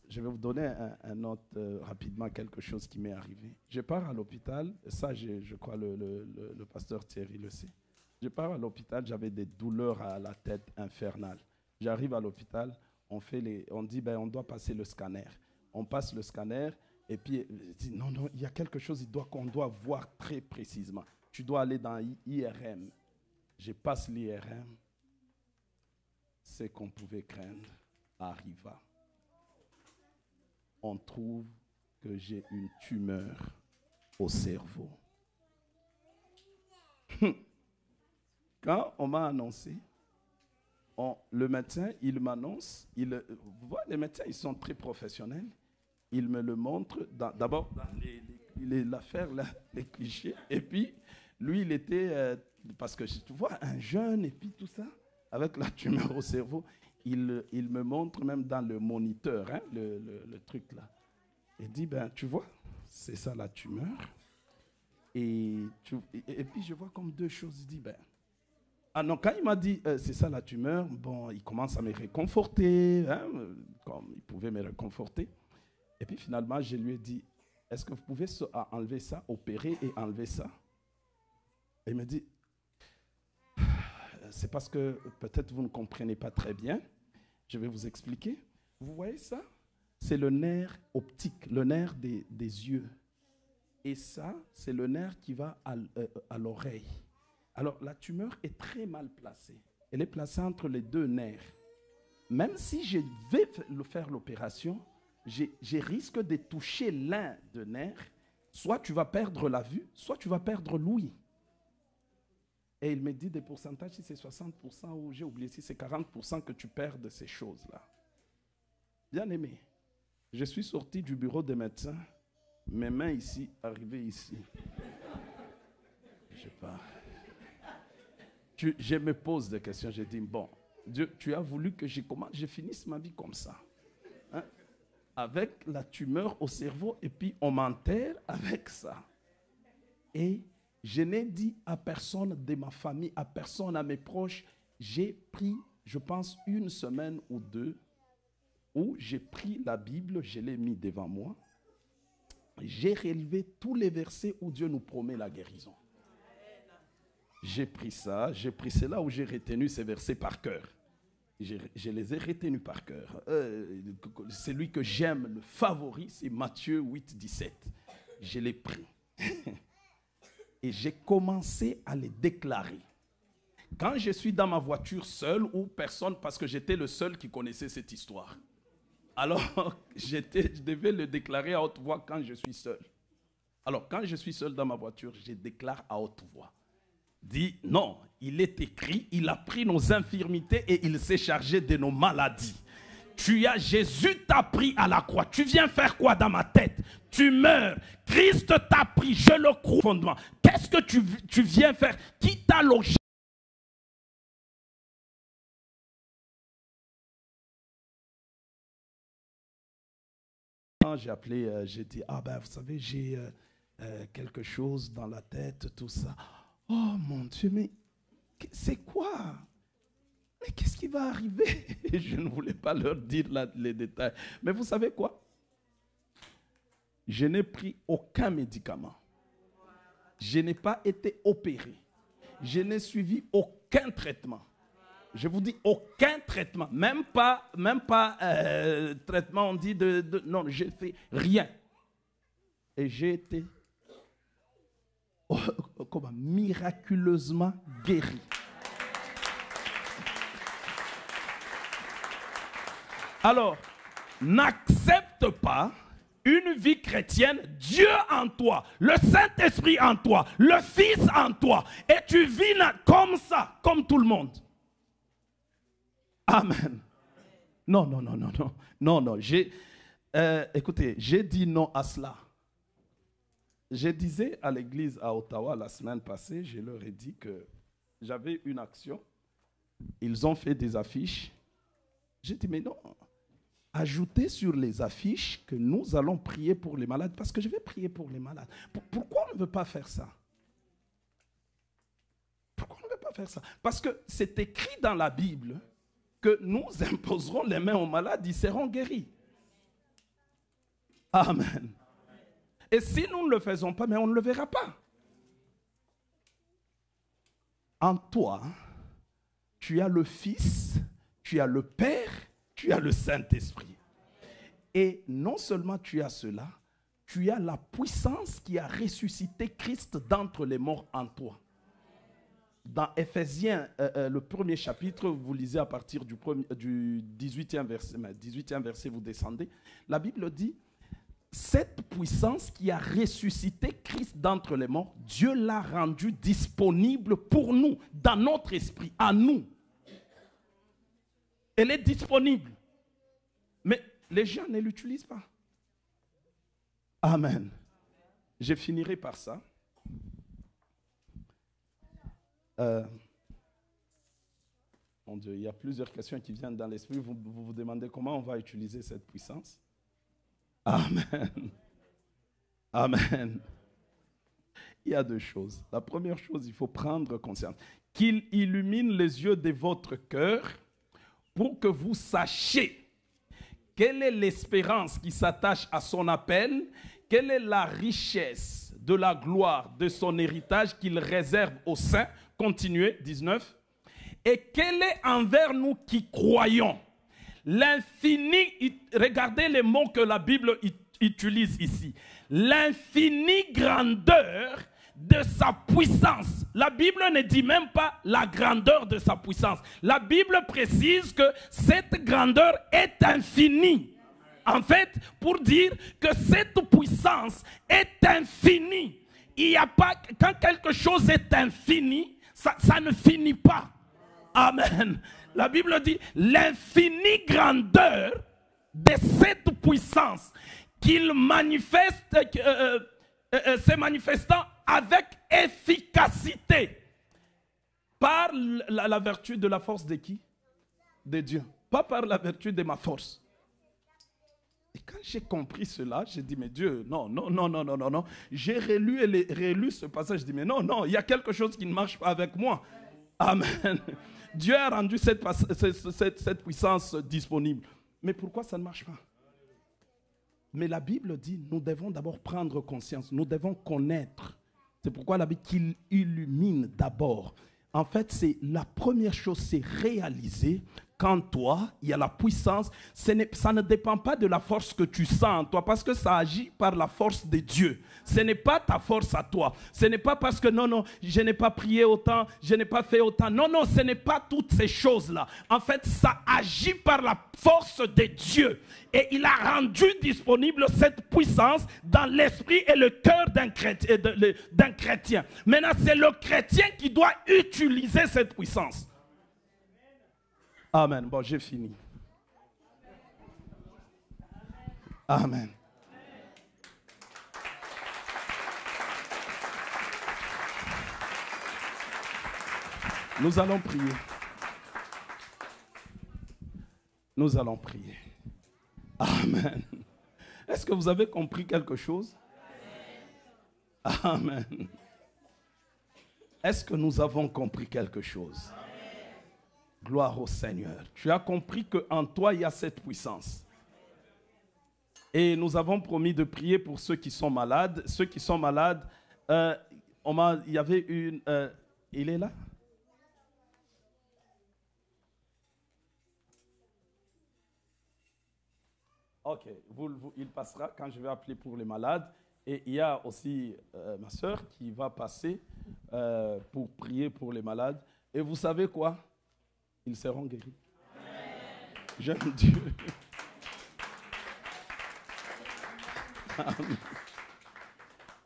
je vais vous donner un autre, rapidement, quelque chose qui m'est arrivé. Je pars à l'hôpital, ça je crois le pasteur Thierry le sait. Je pars à l'hôpital, j'avais des douleurs à la tête infernales. J'arrive à l'hôpital, on dit, ben, on doit passer le scanner. On passe le scanner, et puis, non, il y a quelque chose qu'on doit voir très précisément. Tu dois aller dans l'IRM. Je passe l'IRM. Ce qu'on pouvait craindre arriva. On trouve que j'ai une tumeur au cerveau. Quand on m'a annoncé, le médecin, il m'annonce, vous voyez, les médecins, ils sont très professionnels. Il me le montre, d'abord dans l'affaire, les clichés, et puis lui, il était, parce que tu vois, un jeune, et puis tout ça, avec la tumeur au cerveau, il me montre même dans le moniteur, hein, le truc là. Il dit, ben, tu vois, c'est ça la tumeur. Et puis je vois comme deux choses, il dit, ben, ah non, quand il m'a dit, c'est ça la tumeur, bon, il commence à me réconforter, hein, comme il pouvait me réconforter. Et puis finalement, je lui ai dit, est-ce que vous pouvez enlever ça, opérer et enlever ça? Et il me dit, c'est parce que peut-être vous ne comprenez pas très bien. Je vais vous expliquer. Vous voyez ça? C'est le nerf optique, le nerf des yeux. Et ça, c'est le nerf qui va à l'oreille. Alors, la tumeur est très mal placée. Elle est placée entre les deux nerfs. Même si je vais faire l'opération, je risque de toucher l'un des nerfs. Soit tu vas perdre la vue, soit tu vas perdre l'ouïe. Et il me dit des pourcentages, si c'est 60% ou j'ai oublié, si c'est 40% que tu perds de ces choses-là. Bien aimé, je suis sorti du bureau des médecins, mes mains ici, arrivées ici. Je sais pas. Je me pose des questions, je dis, bon, Dieu, tu as voulu que je finisse ma vie comme ça. Hein? Avec la tumeur au cerveau, et puis on m'enterre avec ça. Et je n'ai dit à personne de ma famille, à personne, à mes proches. J'ai pris, je pense, 1 semaine ou 2 où j'ai pris la Bible, je l'ai mis devant moi. J'ai relevé tous les versets où Dieu nous promet la guérison. J'ai pris ça, c'est là où j'ai retenu ces versets par cœur. Je les ai retenus par cœur. Celui que j'aime, le favori, c'est Matthieu 8, 17. Je l'ai pris. Et j'ai commencé à les déclarer. Quand je suis dans ma voiture seul ou personne, parce que j'étais le seul qui connaissait cette histoire. Alors, je devais le déclarer à haute voix quand je suis seul. Alors, quand je suis seul dans ma voiture, je déclare à haute voix. Dit, non, il est écrit, il a pris nos infirmités et il s'est chargé de nos maladies. Jésus t'a pris à la croix. Tu viens faire quoi dans ma tête? Tu meurs. Christ t'a pris, je le crois fondement. Qu'est-ce que tu viens faire? Qui t'a logé? J'ai appelé, j'ai dit, vous savez, j'ai quelque chose dans la tête, tout ça. Oh mon Dieu, mais c'est quoi? Mais qu'est-ce qui va arriver? Je ne voulais pas leur dire les détails. Mais vous savez quoi? Je n'ai pris aucun médicament. Je n'ai pas été opéré. Je n'ai suivi aucun traitement. Je vous dis aucun traitement. Même pas traitement, on dit non, j'ai fait rien. Et j'ai été miraculeusement guéri. Alors, n'accepte pas une vie chrétienne, Dieu en toi, le Saint-Esprit en toi, le Fils en toi, et tu vis comme ça, comme tout le monde. Amen. Non. Écoutez, j'ai dit non à cela. Je disais à l'église à Ottawa la semaine passée, je leur ai dit que j'avais une action. Ils ont fait des affiches. J'ai dit, mais non, ajoutez sur les affiches que nous allons prier pour les malades, parce que je vais prier pour les malades. Pourquoi on ne veut pas faire ça? Pourquoi on ne veut pas faire ça? Parce que c'est écrit dans la Bible que nous imposerons les mains aux malades, ils seront guéris. Amen. Et si nous ne le faisons pas, mais on ne le verra pas. En toi, tu as le Fils, tu as le Père, tu as le Saint-Esprit. Et non seulement tu as cela, tu as la puissance qui a ressuscité Christ d'entre les morts en toi. Dans Éphésiens, le premier chapitre, vous lisez à partir du 18e verset, 18e verset, vous descendez, la Bible dit, cette puissance qui a ressuscité Christ d'entre les morts, Dieu l'a rendue disponible pour nous, dans notre esprit, à nous. Elle est disponible. Mais les gens ne l'utilisent pas. Amen. Je finirai par ça. Mon Dieu, il y a plusieurs questions qui viennent dans l'esprit. Vous vous demandez comment on va utiliser cette puissance. Amen. Amen. Il y a deux choses. La première chose, il faut prendre conscience qu'il illumine les yeux de votre cœur pour que vous sachiez quelle est l'espérance qui s'attache à son appel, quelle est la richesse de la gloire de son héritage qu'il réserve aux saints. Continuez, 19. Et quel est envers nous qui croyons l'infini, regardez les mots que la Bible utilise ici, l'infinie grandeur de sa puissance. La Bible ne dit même pas la grandeur de sa puissance. La Bible précise que cette grandeur est infinie. En fait, pour dire que cette puissance est infinie. Il n'y a pas, quand quelque chose est infini, ça ne finit pas. Amen. La Bible dit l'infinie grandeur de cette puissance qu'il manifeste, se manifestant avec efficacité par la vertu de la force de qui? De Dieu. Pas par la vertu de ma force. Et quand j'ai compris cela, j'ai dit, mais Dieu, non. J'ai relu et rélu ce passage, je dis, mais non, il y a quelque chose qui ne marche pas avec moi. Amen. Dieu a rendu cette puissance disponible. Mais pourquoi ça ne marche pas? Mais la Bible dit, nous devons d'abord prendre conscience, nous devons connaître. C'est pourquoi la Bible qu'il illumine d'abord. En fait, c'est la première chose, c'est réaliser qu'en toi, il y a la puissance. Ça ne dépend pas de la force que tu sens en toi, parce que ça agit par la force de Dieu. Ce n'est pas ta force à toi. Ce n'est pas parce que non, je n'ai pas prié autant, je n'ai pas fait autant. Non, ce n'est pas toutes ces choses-là. En fait, ça agit par la force de Dieu. Et il a rendu disponible cette puissance dans l'esprit et le cœur d'un chrétien. Maintenant, c'est le chrétien qui doit utiliser cette puissance. Amen. Bon, j'ai fini. Amen. Nous allons prier. Nous allons prier. Amen. Est-ce que vous avez compris quelque chose? Amen. Est-ce que nous avons compris quelque chose? Gloire au Seigneur. Tu as compris qu'en toi, il y a cette puissance. Et nous avons promis de prier pour ceux qui sont malades. Ceux qui sont malades, il y avait une... il est là? Ok, il passera quand je vais appeler pour les malades. Et il y a aussi ma soeur qui va passer pour prier pour les malades. Et vous savez quoi? Ils seront guéris. J'aime Dieu. Amen.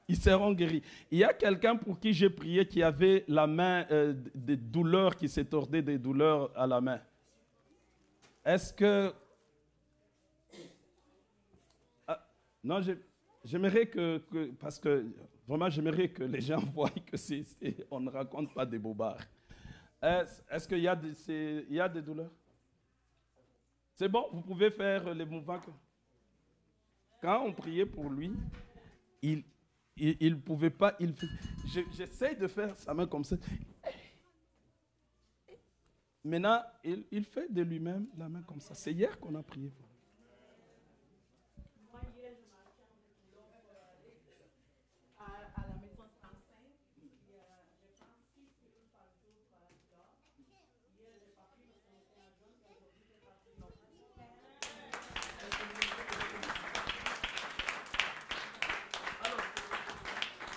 Ils seront guéris. Il y a quelqu'un pour qui j'ai prié qui avait la main, des douleurs, qui s'est tordé des douleurs à la main. Est-ce que... non, j'aimerais que... Parce que vraiment, j'aimerais que les gens voient que on ne raconte pas des bobards. Est-ce qu'il y a des douleurs? C'est bon, vous pouvez faire les mouvements. Quand on priait pour lui, il ne pouvait pas... J'essaie de faire sa main comme ça. Maintenant, il fait de lui-même la main comme ça. C'est hier qu'on a prié pour lui.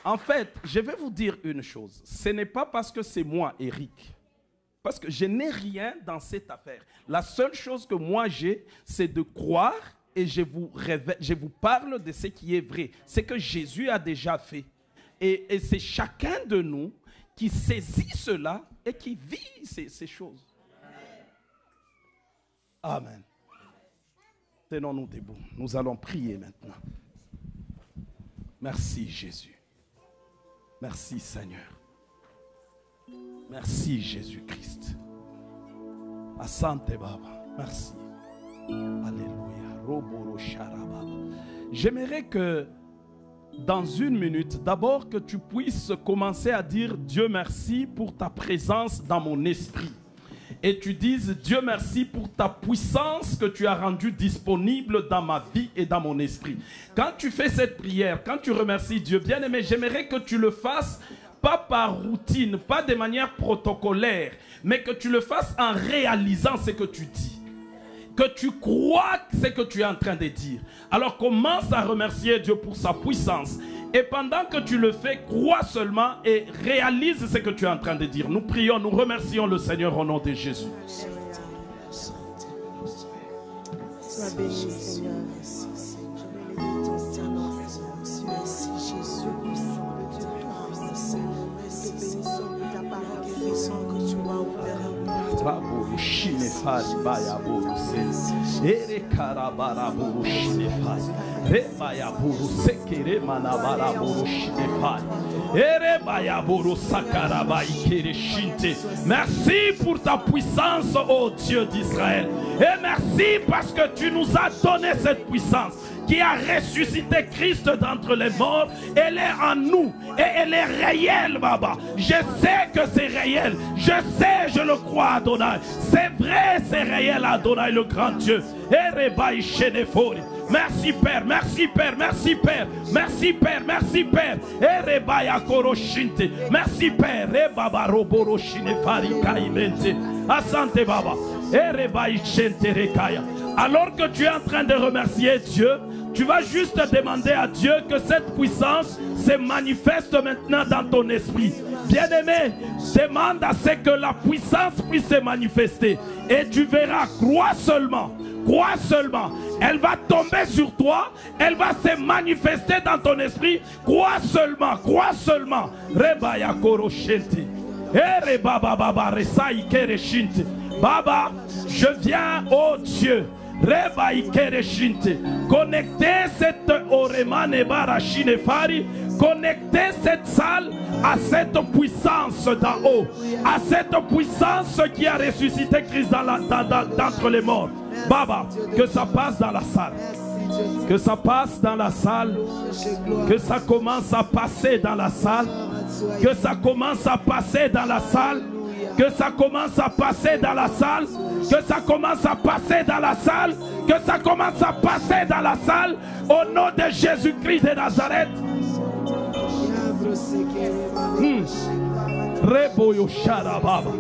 En fait, je vais vous dire une chose. Ce n'est pas parce que c'est moi, Eric. Parce que je n'ai rien dans cette affaire. La seule chose que moi j'ai, c'est de croire et je vous parle de ce qui est vrai. Ce que Jésus a déjà fait. Et c'est chacun de nous qui saisit cela et qui vit ces choses. Amen. Tenons-nous debout. Nous allons prier maintenant. Merci Jésus. Merci Seigneur. Merci Jésus-Christ. Asante Baba. Merci. Alléluia. J'aimerais que dans une minute, d'abord que tu puisses commencer à dire Dieu merci pour ta présence dans mon esprit. Et tu dises Dieu merci pour ta puissance que tu as rendue disponible dans ma vie et dans mon esprit. Quand tu fais cette prière, quand tu remercies Dieu, bien-aimé, j'aimerais que tu le fasses pas par routine, pas de manière protocolaire, mais que tu le fasses en réalisant ce que tu dis. Que tu crois ce que tu es en train de dire. Alors commence à remercier Dieu pour sa puissance. Et pendant que tu le fais, crois seulement et réalise ce que tu es en train de dire. Nous prions, nous remercions le Seigneur au nom de Jésus. Sois béni, Seigneur. Je bénis ton Seigneur. Merci, Jésus. Nous bénissons ta parole guérison que tu vas opérer. Merci pour ta puissance, ô Dieu d'Israël. Et merci parce que tu nous as donné cette puissance qui a ressuscité Christ d'entre les morts, elle est en nous et elle est réelle, Baba. Je sais que c'est réel. Je sais, je le crois, Adonai. C'est vrai, c'est réel, Adonai, le grand Dieu. Merci Père, merci Père, merci Père, merci Père, merci Père. Merci Père. Asante Baba. Alors que tu es en train de remercier Dieu, tu vas juste demander à Dieu que cette puissance se manifeste maintenant dans ton esprit. Bien-aimé, demande à ce que la puissance puisse se manifester. Et tu verras, crois seulement. Crois seulement. Elle va tomber sur toi. Elle va se manifester dans ton esprit. Crois seulement. Crois seulement. Rebaya koroshenti. Baba baba resai kereshinti. Baba, je viens, oh Dieu. Connectez cette Oremane Barashinefari, connectez cette salle à cette puissance d'en haut, à cette puissance qui a ressuscité Christ d'entre les morts. Baba, que ça passe dans la salle, que ça passe dans la salle, que ça commence à passer dans la salle, que ça commence à passer dans la salle. Que ça commence à passer dans la salle. Que ça commence à passer dans la salle. Que ça commence à passer dans la salle. Au nom de Jésus-Christ de Nazareth. Reboyo Sharababa.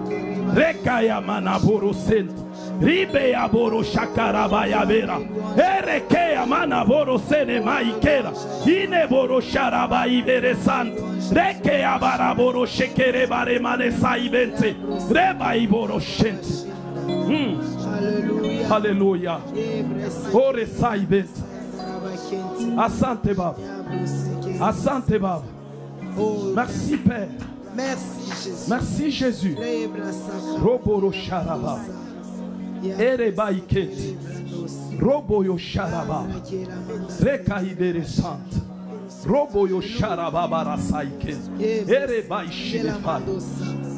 Rekaya Manaboro Sent. Ribeya Boro Shakarabaya Vera. Erekeya Manaboro Sene Maikera. Ineboro Sharabai Veresant. Reke abaraboro shekere bare mane saibente. Reba iboro shente. Alléluia. Ore saibente. Asante Baba. Asante Baba. Merci Père. Merci Jésus. Roboro sharaba. Ereba ikete. Roboyo sharaba. Reka ibere sante. Robo yo sharababa saike. Ereba ishilefan.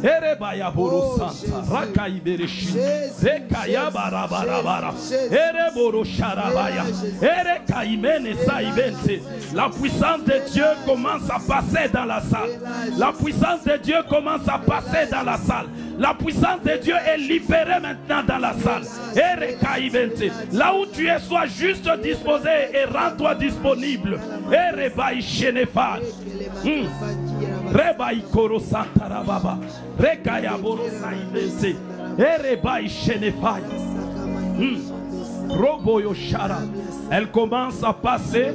Ereba ya boro santa. Raka ibereshi. Reka ya barabarabara. Ereboro sharabaya. Ereka imene saibente. La puissance de Dieu commence à passer dans la salle. La puissance de Dieu commence à passer dans la salle. La puissance de Dieu est libérée maintenant dans la salle. Ereka ibente. Là où tu es, sois juste disposé et rends-toi disponible. Ereba ishenefan. Reba ikoro santarababa. Reka ya boro saibente. Ereba ishenefan. Robo yoshara. Elle commence à passer.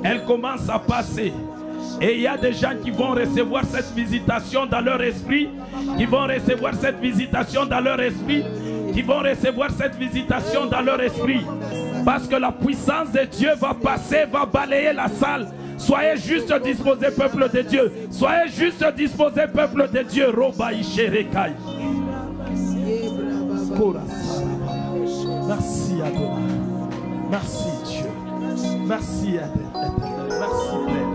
Elle commence à passer. Et il y a des gens qui vont recevoir cette visitation dans leur esprit. Qui vont recevoir cette visitation dans leur esprit. Qui vont recevoir cette visitation dans leur esprit. Parce que la puissance de Dieu va passer, va balayer la salle. Soyez juste disposés, peuple de Dieu. Soyez juste disposés, peuple de Dieu. Roba Isherekai. Merci Adonai. Merci Dieu. Merci Éternel. Merci Père.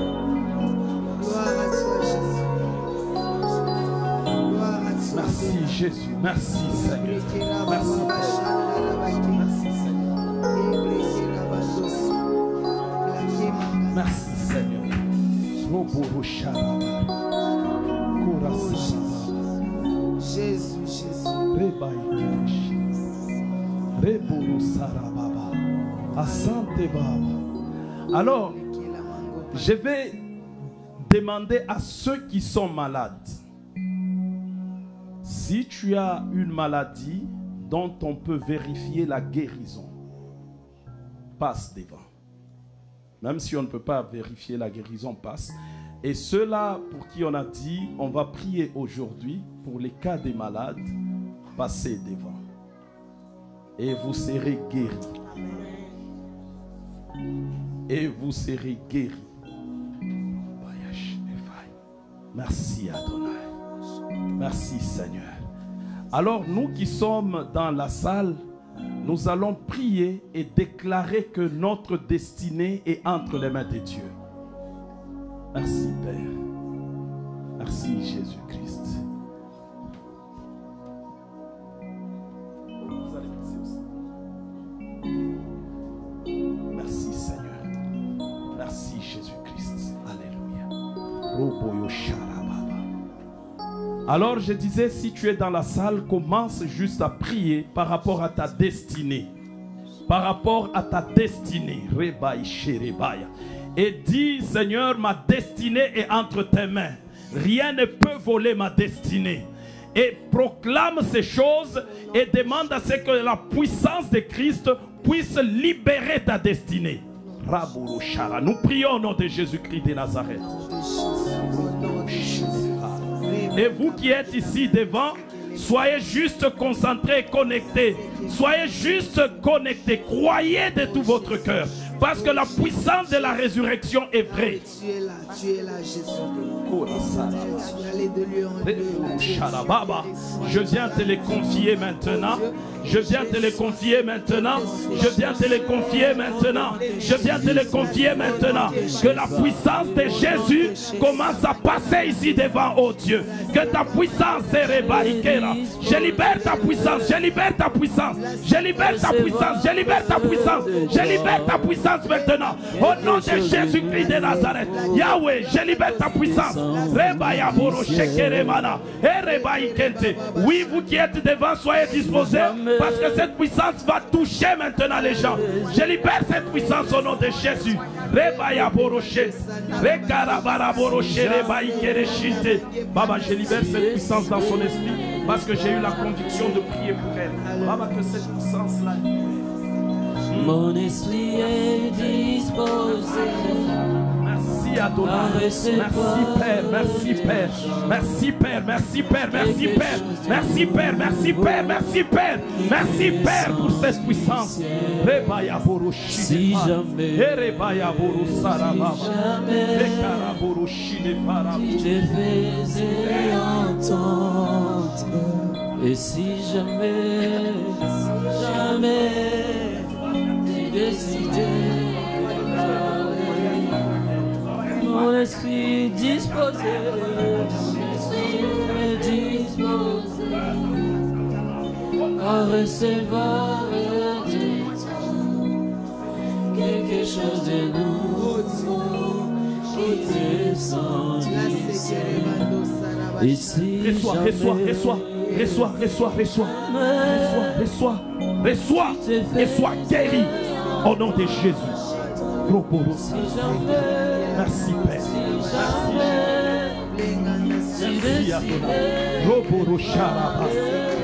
Merci Jésus. Merci Seigneur. Merci Père. Merci Seigneur. Merci Seigneur. Jésus, Jésus. Alors, je vais demander à ceux qui sont malades. Si tu as une maladie dont on peut vérifier la guérison, passe devant. Même si on ne peut pas vérifier la guérison, passe. Et ceux-là pour qui on a dit, on va prier aujourd'hui pour les cas des malades, passez devant. Et vous serez guéris. Et vous serez guéris. Merci Adonai. Merci Seigneur. Alors nous qui sommes dans la salle, nous allons prier et déclarer que notre destinée est entre les mains de Dieu. Merci Père. Merci Jésus-Christ. Vous allez merci aussi. Merci Seigneur. Alors je disais, si tu es dans la salle, commence juste à prier par rapport à ta destinée. Par rapport à ta destinée. Et dis, Seigneur, ma destinée est entre tes mains. Rien ne peut voler ma destinée. Et proclame ces choses et demande à ce que la puissance de Christ puisse libérer ta destinée. Nous prions au nom de Jésus-Christ de Nazareth. Et vous qui êtes ici devant, soyez juste concentrés et connectés. Soyez juste connectés. Croyez de tout votre cœur. Parce que la puissance de la résurrection est vraie. Tu es là, Jésus. Aller de lieu en lieu. Je viens te les confier maintenant. Je viens te les confier maintenant. Je viens te les confier maintenant. Je viens te les confier maintenant. Que la puissance de Jésus commence à passer ici devant, oh Dieu. Que ta puissance est rébarriquée là. Je libère ta puissance. Je libère ta puissance. Je libère ta puissance. Je libère ta puissance. Je libère ta puissance maintenant. Au nom de Jésus-Christ de Nazareth. Yahweh, je libère ta puissance. Oui, vous qui êtes devant, soyez disposés. Parce que cette puissance va toucher maintenant les gens. Je libère cette puissance au nom de Jésus. Baba, je libère cette puissance dans son esprit. Parce que j'ai eu la conviction de prier pour elle. Baba, que cette puissance-là. Mon esprit est disposé. Merci Adonai. Merci Père. Merci Père. Merci Père. Merci Père. Merci Père. Merci Père. Merci Père. Merci Père. Merci Père pour cette puissance. Si jamais je te faisais entendre, et si jamais décidé, mon esprit disposé, à recevoir quelque chose de nouveau qui descend ici. Et si reçois guéri au nom de Jésus. Merci Père. Merci Adonai. Roboro Sharaba.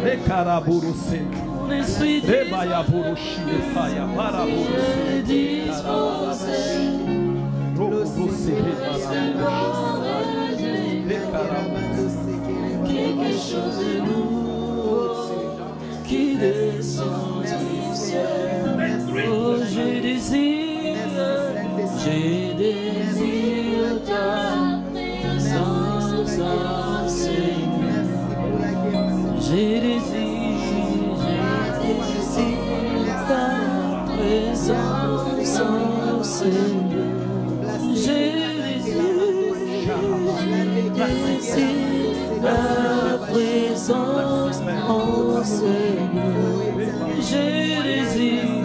Rekaraburu Se. Rebaya Burushi Faya Baraburu Se. Roboro Se. Quelque chose de nouveau qui descend du ciel. Oh, je désire ta présence, Seigneur. Je désire ta présence, Seigneur. La présence en Seigneur. Je désire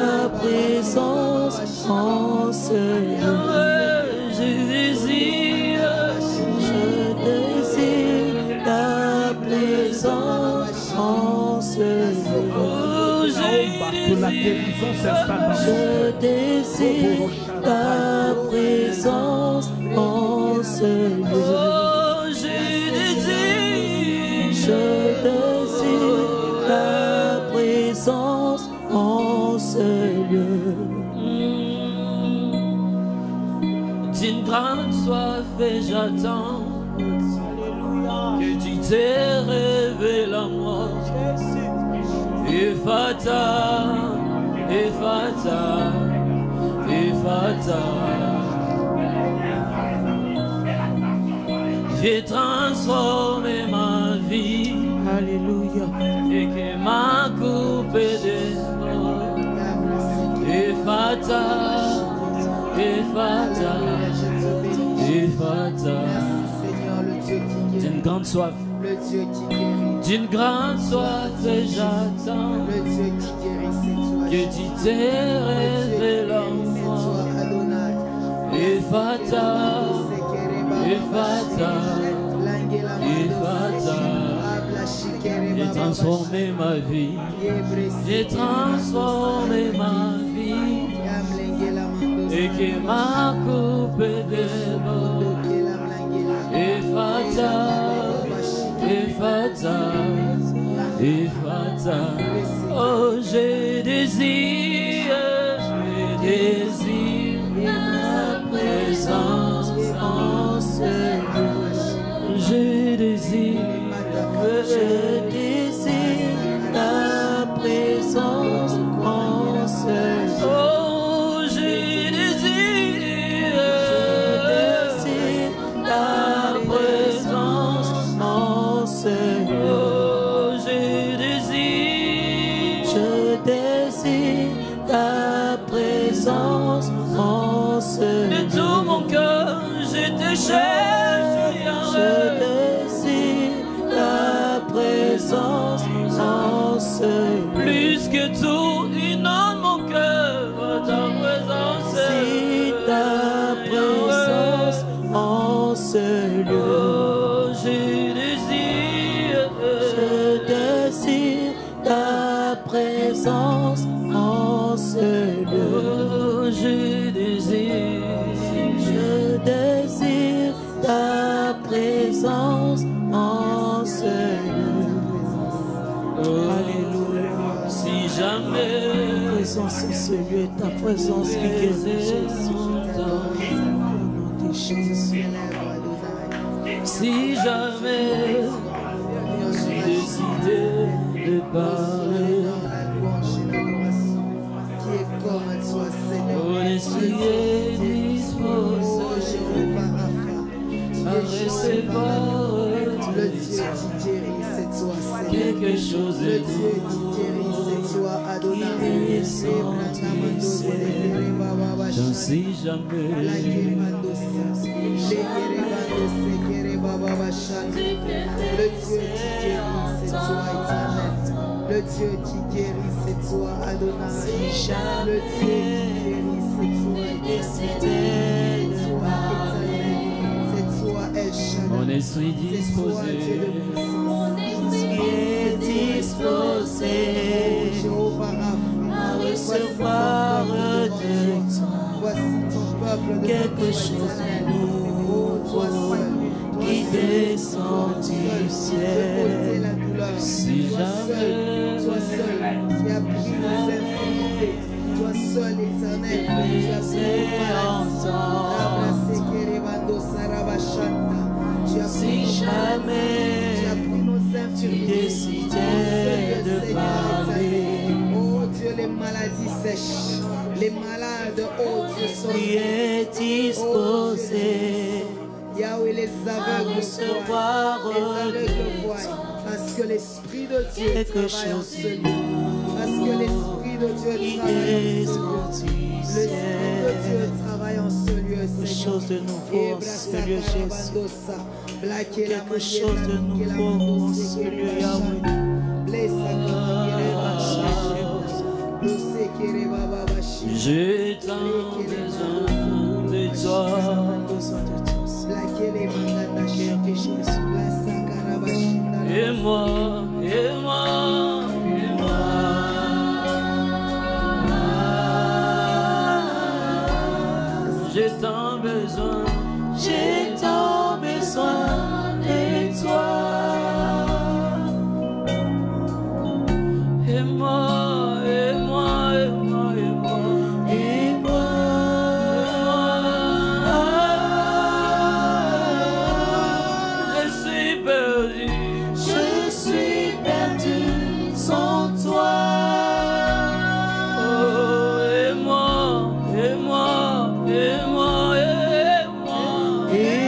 la présence en Seigneur. Je désire la présence en Seigneur. Je désire la présence en Seigneur. Je désire la présence en Seigneur. D'une grande soif et j'attends que tu t'es révélé à moi. Ephata, Ephata, Ephata. J'ai transformé ma vie. Alléluia. Et que m'a coupé des morts. Ephata, Ephata, Ephata. D'une grande soif. Le Dieu qui guérit. D'une grande soif et j'attends. Le Dieu qui guérit, c'est toi. Que tu t'es révélé en moi. Adonai. Ephata, Ephata, Ephata. J'ai transformé ma vie, j'ai transformé ma vie, et que ma coupe déborde. Ephata, Ephata, Ephata. Oh, je désire la présence en ce lieu. Je désire la présence en ce lieu. Oh, je désire la présence en ce lieu. Oh, je désire la présence en ce lieu. De tout mon cœur, je te cherche, je désire la présence en ce lieu. Plus que tout, inonde mon cœur, ta présence. Ta présence en ce lieu. Oh, je désire ta présence en ce lieu. Oh, je désire ta présence en ce lieu. Oh, alléluia. Si jamais ta présence en ce lieu, ta présence qui guérit, Jésus. Si jamais j'ai décidé de parler, mon esprit est disposé à recevoir Le Dieu qui guérit, c'est toi, Seigneur. quelque chose Le de Dieu qui guérit, c'est toi, Adonai. j'en sais jamais. Le Dieu qui guérit, c'est toi, éternel. Le Dieu qui guérit, c'est toi, Adonai. Le Dieu qui guérit, c'est toi, éternel. C'est toi, El Shaddai. Mon esprit disposé, disposé à recevoir de toi quelque chose de nouveau qui descend du ciel. Si jamais toi seul qui as pris nos infirmités, toi seul éternel, tu as si jamais tu décidais de parler, oh Dieu, les maladies sèches, les malades, oh Dieu, sont disposé Yahweh, les aveugles recevoir voient, parce que l'Esprit de Dieu quelque travaille en chose ce lieu. Parce que l'Esprit de Dieu travaille en ce lieu. L'Esprit de Dieu travaille en ce lieu, quelque chose de nouveau en ce lieu, Jésus. Quelque chose de nouveau en ce lieu, Yahweh. J'ai tant besoin de toi. Et moi, et moi, et moi. J'ai tant besoin de toi. Et moi, et moi, et moi, et moi, et moi. Je suis perdu sans toi. Oh, et moi, et moi, et moi, et moi. Et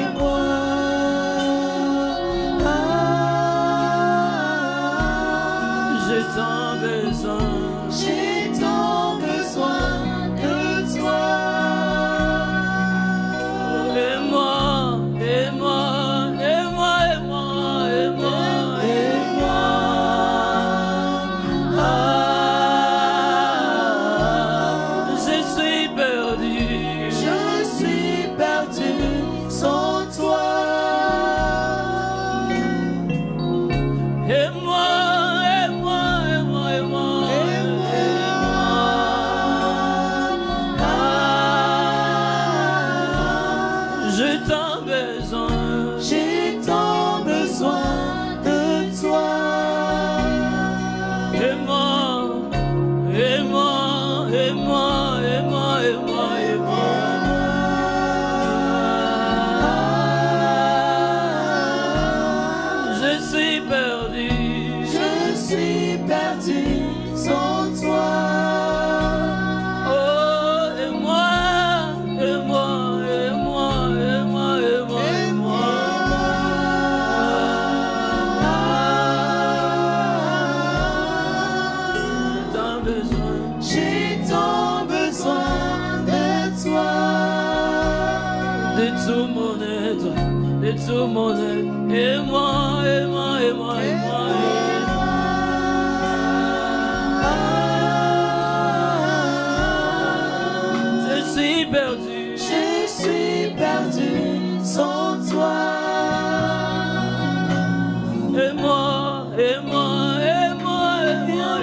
J'ai tant besoin de toi. Et moi, et moi, et moi, et moi, et moi, et moi. Je suis perdu sans toi. Oh, et moi, et moi, et moi, et moi, et moi, et moi. J'ai tant besoin de toi. De tout mon être, de tout mon être. Et moi, et moi, et moi, et moi, et moi. Je suis perdu sans toi. Et moi, et moi, et moi, et moi,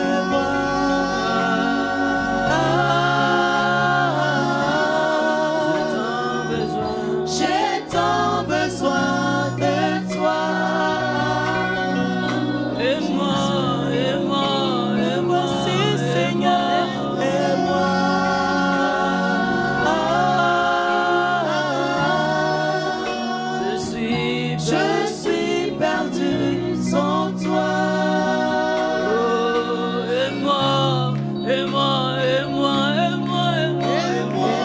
et moi. J'ai tant besoin de toi. Et moi, et moi, et moi, si Seigneur, et moi. Je suis perdu sans toi. Oh, et moi, et moi, et moi, et moi, et moi, et moi.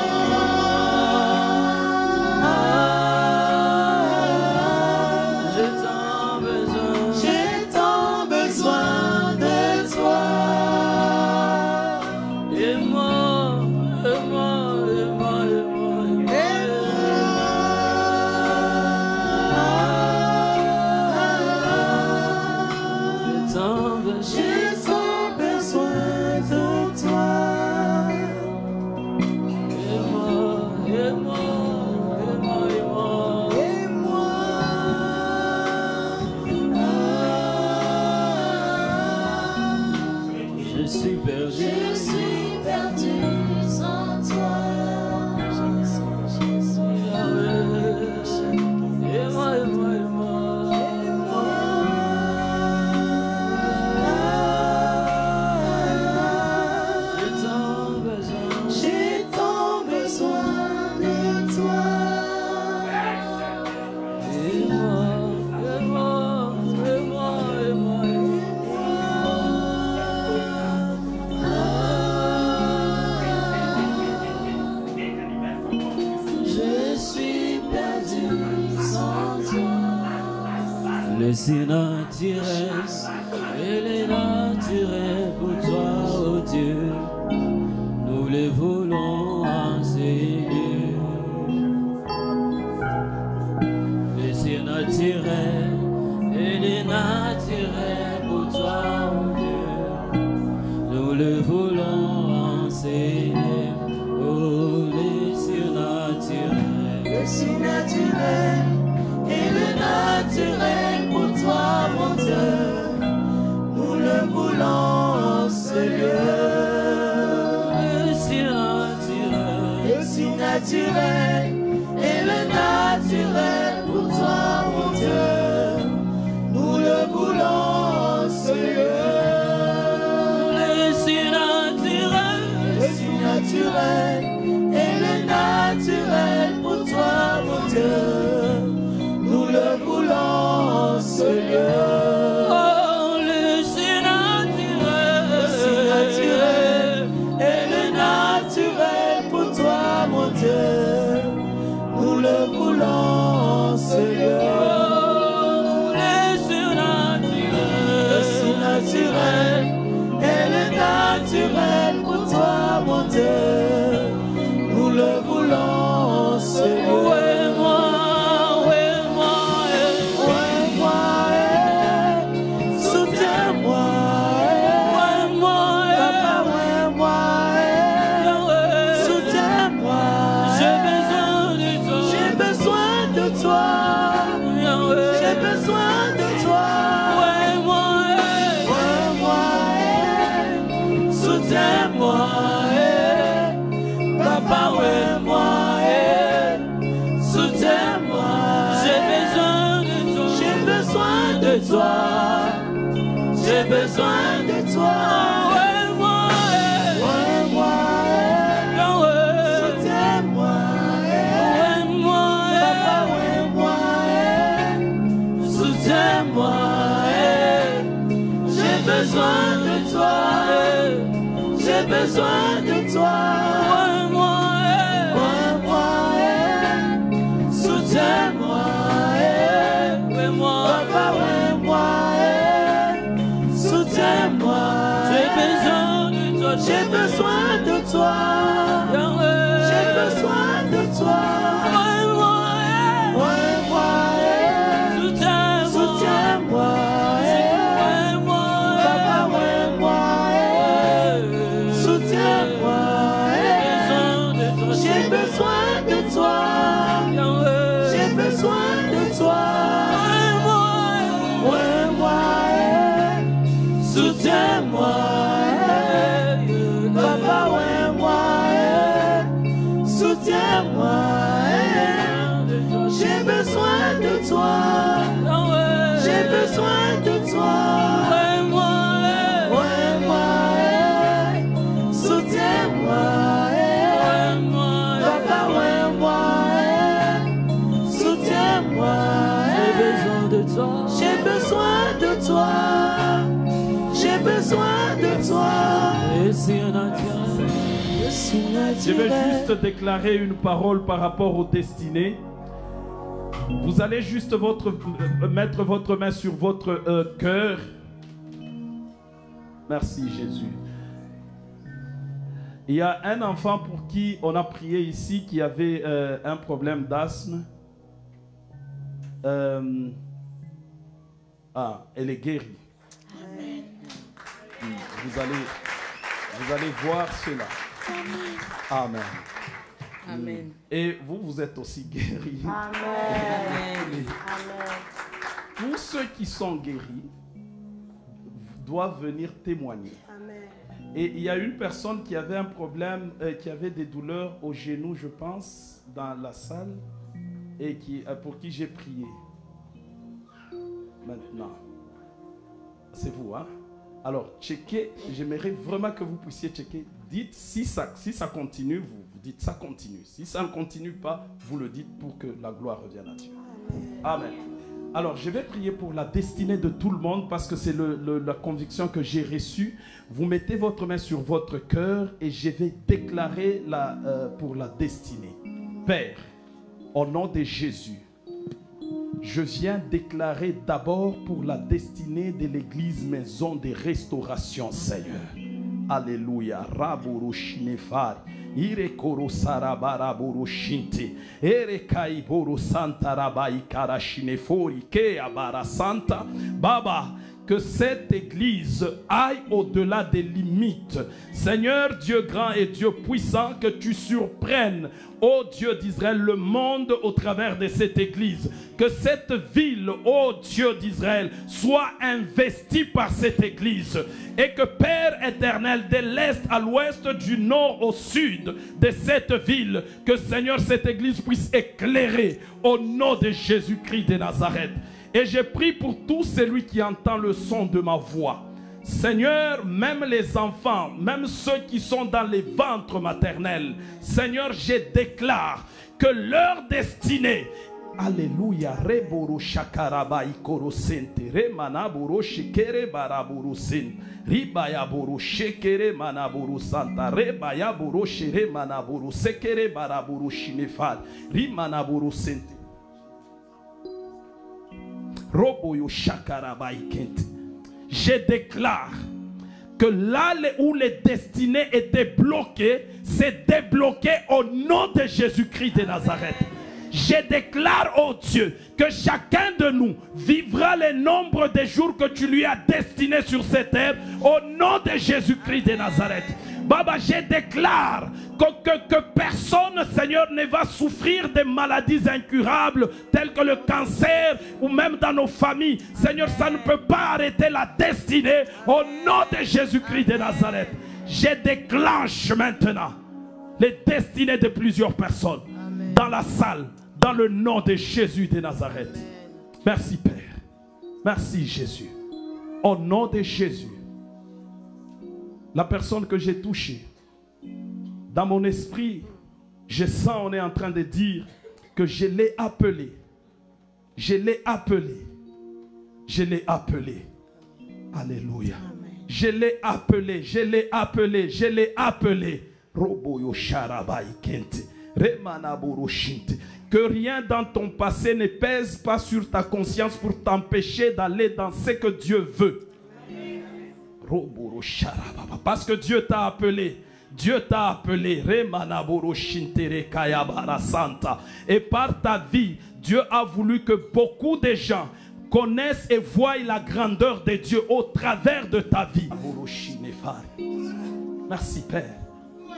J'ai tant besoin de toi. Et moi, et moi, et moi, et moi, et moi. J'ai tant besoin de toi. Et moi, et moi, et moi, et moi, et moi. Je suis perdu sans toi. Et moi, et moi, et moi. J'ai tant besoin de toi. Et moi, et moi, et moi, et moi, et moi. Je suis perdu sans toi. Le surnaturel, il est naturel pour toi, oh Dieu. Nous les voulons enseigner. Le surnaturel, il est naturel pour toi, oh Dieu. Nous le voulons enseigner. Oh, le surnaturel. Le surnaturel et le naturel pour toi, mon Dieu. Nous le voulons enseigner. Le surnaturel et le naturel pour toi, mon Dieu. Nous le voulons enseigner. Le surnaturel et le naturel pour toi, mon Dieu. Nous le voulons enseigner. Oh, j'ai besoin de toi. Soutiens-moi, papa, soutiens-moi. J'ai besoin de toi, j'ai besoin de toi, j'ai besoin de toi. Soutiens-moi, papa, soutiens-moi. J'ai besoin de toi. Soutiens-moi, papa, soutiens-moi. J'ai besoin de toi, j'ai besoin de toi. Soutiens-moi, papa, soutiens-moi. J'ai besoin de toi. J'ai besoin de toi. Je vais juste déclarer une parole par rapport aux destinées. Vous allez juste mettre votre main sur votre cœur. Merci Jésus. Il y a un enfant pour qui on a prié ici qui avait un problème d'asthme. Elle est guérie. Amen. Vous allez voir cela. Amen. Amen. Et vous êtes aussi guéris. Amen. Tous ceux qui sont guéris doivent venir témoigner. Amen. Et il y a une personne qui avait un problème, qui avait des douleurs au genou, je pense, dans la salle, et pour qui j'ai prié. Maintenant, c'est vous, hein? Alors, checkez, j'aimerais vraiment que vous puissiez checker. Dites, si ça continue, vous dites ça continue. Si ça ne continue pas, vous le dites pour que la gloire revienne à Dieu. Amen. Alors, je vais prier pour la destinée de tout le monde parce que c'est la conviction que j'ai reçue. Vous mettez votre main sur votre cœur et je vais déclarer pour la destinée. Père, au nom de Jésus, je viens déclarer d'abord pour la destinée de l'église Maison de Restauration, Seigneur. Alléluia. Raburushinefari. Ire koro sarabara shinte. Ere kai boro santa rabai karashinefori ke abara santa. Baba, que cette église aille au-delà des limites. Seigneur Dieu grand et Dieu puissant, que tu surprennes, ô Dieu d'Israël, le monde au travers de cette église. Que cette ville, ô Dieu d'Israël, soit investie par cette église. Et que Père éternel, de l'est à l'ouest, du nord au sud de cette ville, que Seigneur, cette église puisse éclairer au nom de Jésus-Christ de Nazareth. Et je prie pour tout celui qui entend le son de ma voix. Seigneur, même les enfants, même ceux qui sont dans les ventres maternels, Seigneur, je déclare que leur destinée, Alléluia, reboro shakaraba ikoro sente, remanaboro shikere baraboro sen, ribaya boro shekere manaboro santa, rebaya boro shere manaboro sekere baraboro shinefal, rimanaboro sente. Je déclare que là où les destinées étaient bloquées, c'est débloqué au nom de Jésus-Christ de Nazareth. Je déclare, oh Dieu, que chacun de nous vivra le nombre de jours que tu lui as destinés sur cette terre au nom de Jésus-Christ de Nazareth. Baba, je déclare que personne, Seigneur, ne va souffrir de maladies incurables telles que le cancer ou même dans nos familles. Seigneur, ça ne peut pas arrêter la destinée au nom de Jésus-Christ de Nazareth. Je déclenche maintenant les destinées de plusieurs personnes. Amen. Dans la salle, dans le nom de Jésus de Nazareth. Amen. Merci Père. Merci Jésus. Au nom de Jésus. La personne que j'ai touchée, dans mon esprit, je sens, on est en train de dire que je l'ai appelé. Je l'ai appelé. Je l'ai appelé. Alléluia. Amen. Je l'ai appelé, je l'ai appelé, je l'ai appelé. Que rien dans ton passé ne pèse pas sur ta conscience pour t'empêcher d'aller dans ce que Dieu veut. Parce que Dieu t'a appelé. Dieu t'a appelé. Et par ta vie, Dieu a voulu que beaucoup de gens connaissent et voient la grandeur de Dieu au travers de ta vie. Merci Père.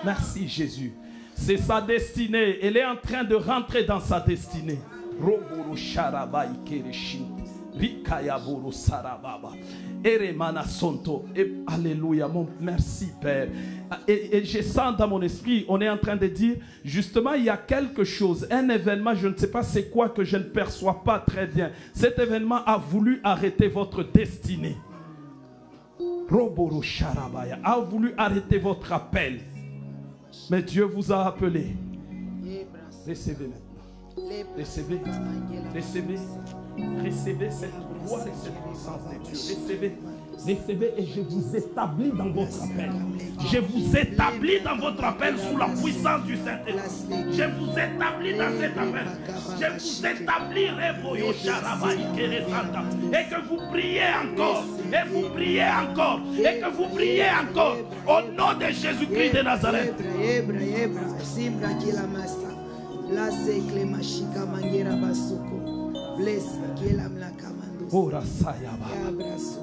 Merci Jésus. C'est sa destinée. Elle est en train de rentrer dans sa destinée. Alléluia. Merci Père. Et je sens dans mon esprit, on est en train de dire, justement, il y a quelque chose, un événement, je ne sais pas c'est quoi que je ne perçois pas très bien. Cet événement a voulu arrêter votre destinée. A voulu arrêter votre appel. Mais Dieu vous a appelé. Recevez maintenant. Recevez. Recevez. Recevez cette gloire et cette puissance de Dieu. Recevez. Recevez et je vous établis dans votre appel. Je vous établis dans votre appel sous la puissance du Saint-Esprit. Je vous établis dans cet appel. Je vous établis et que vous priez encore. Et vous priez encore. Et que vous priez encore. Au nom de Jésus-Christ de Nazareth.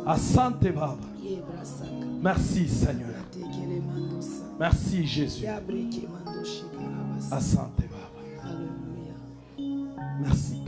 Asante Baba. Merci Seigneur. Merci Jésus. Asante Baba. Merci.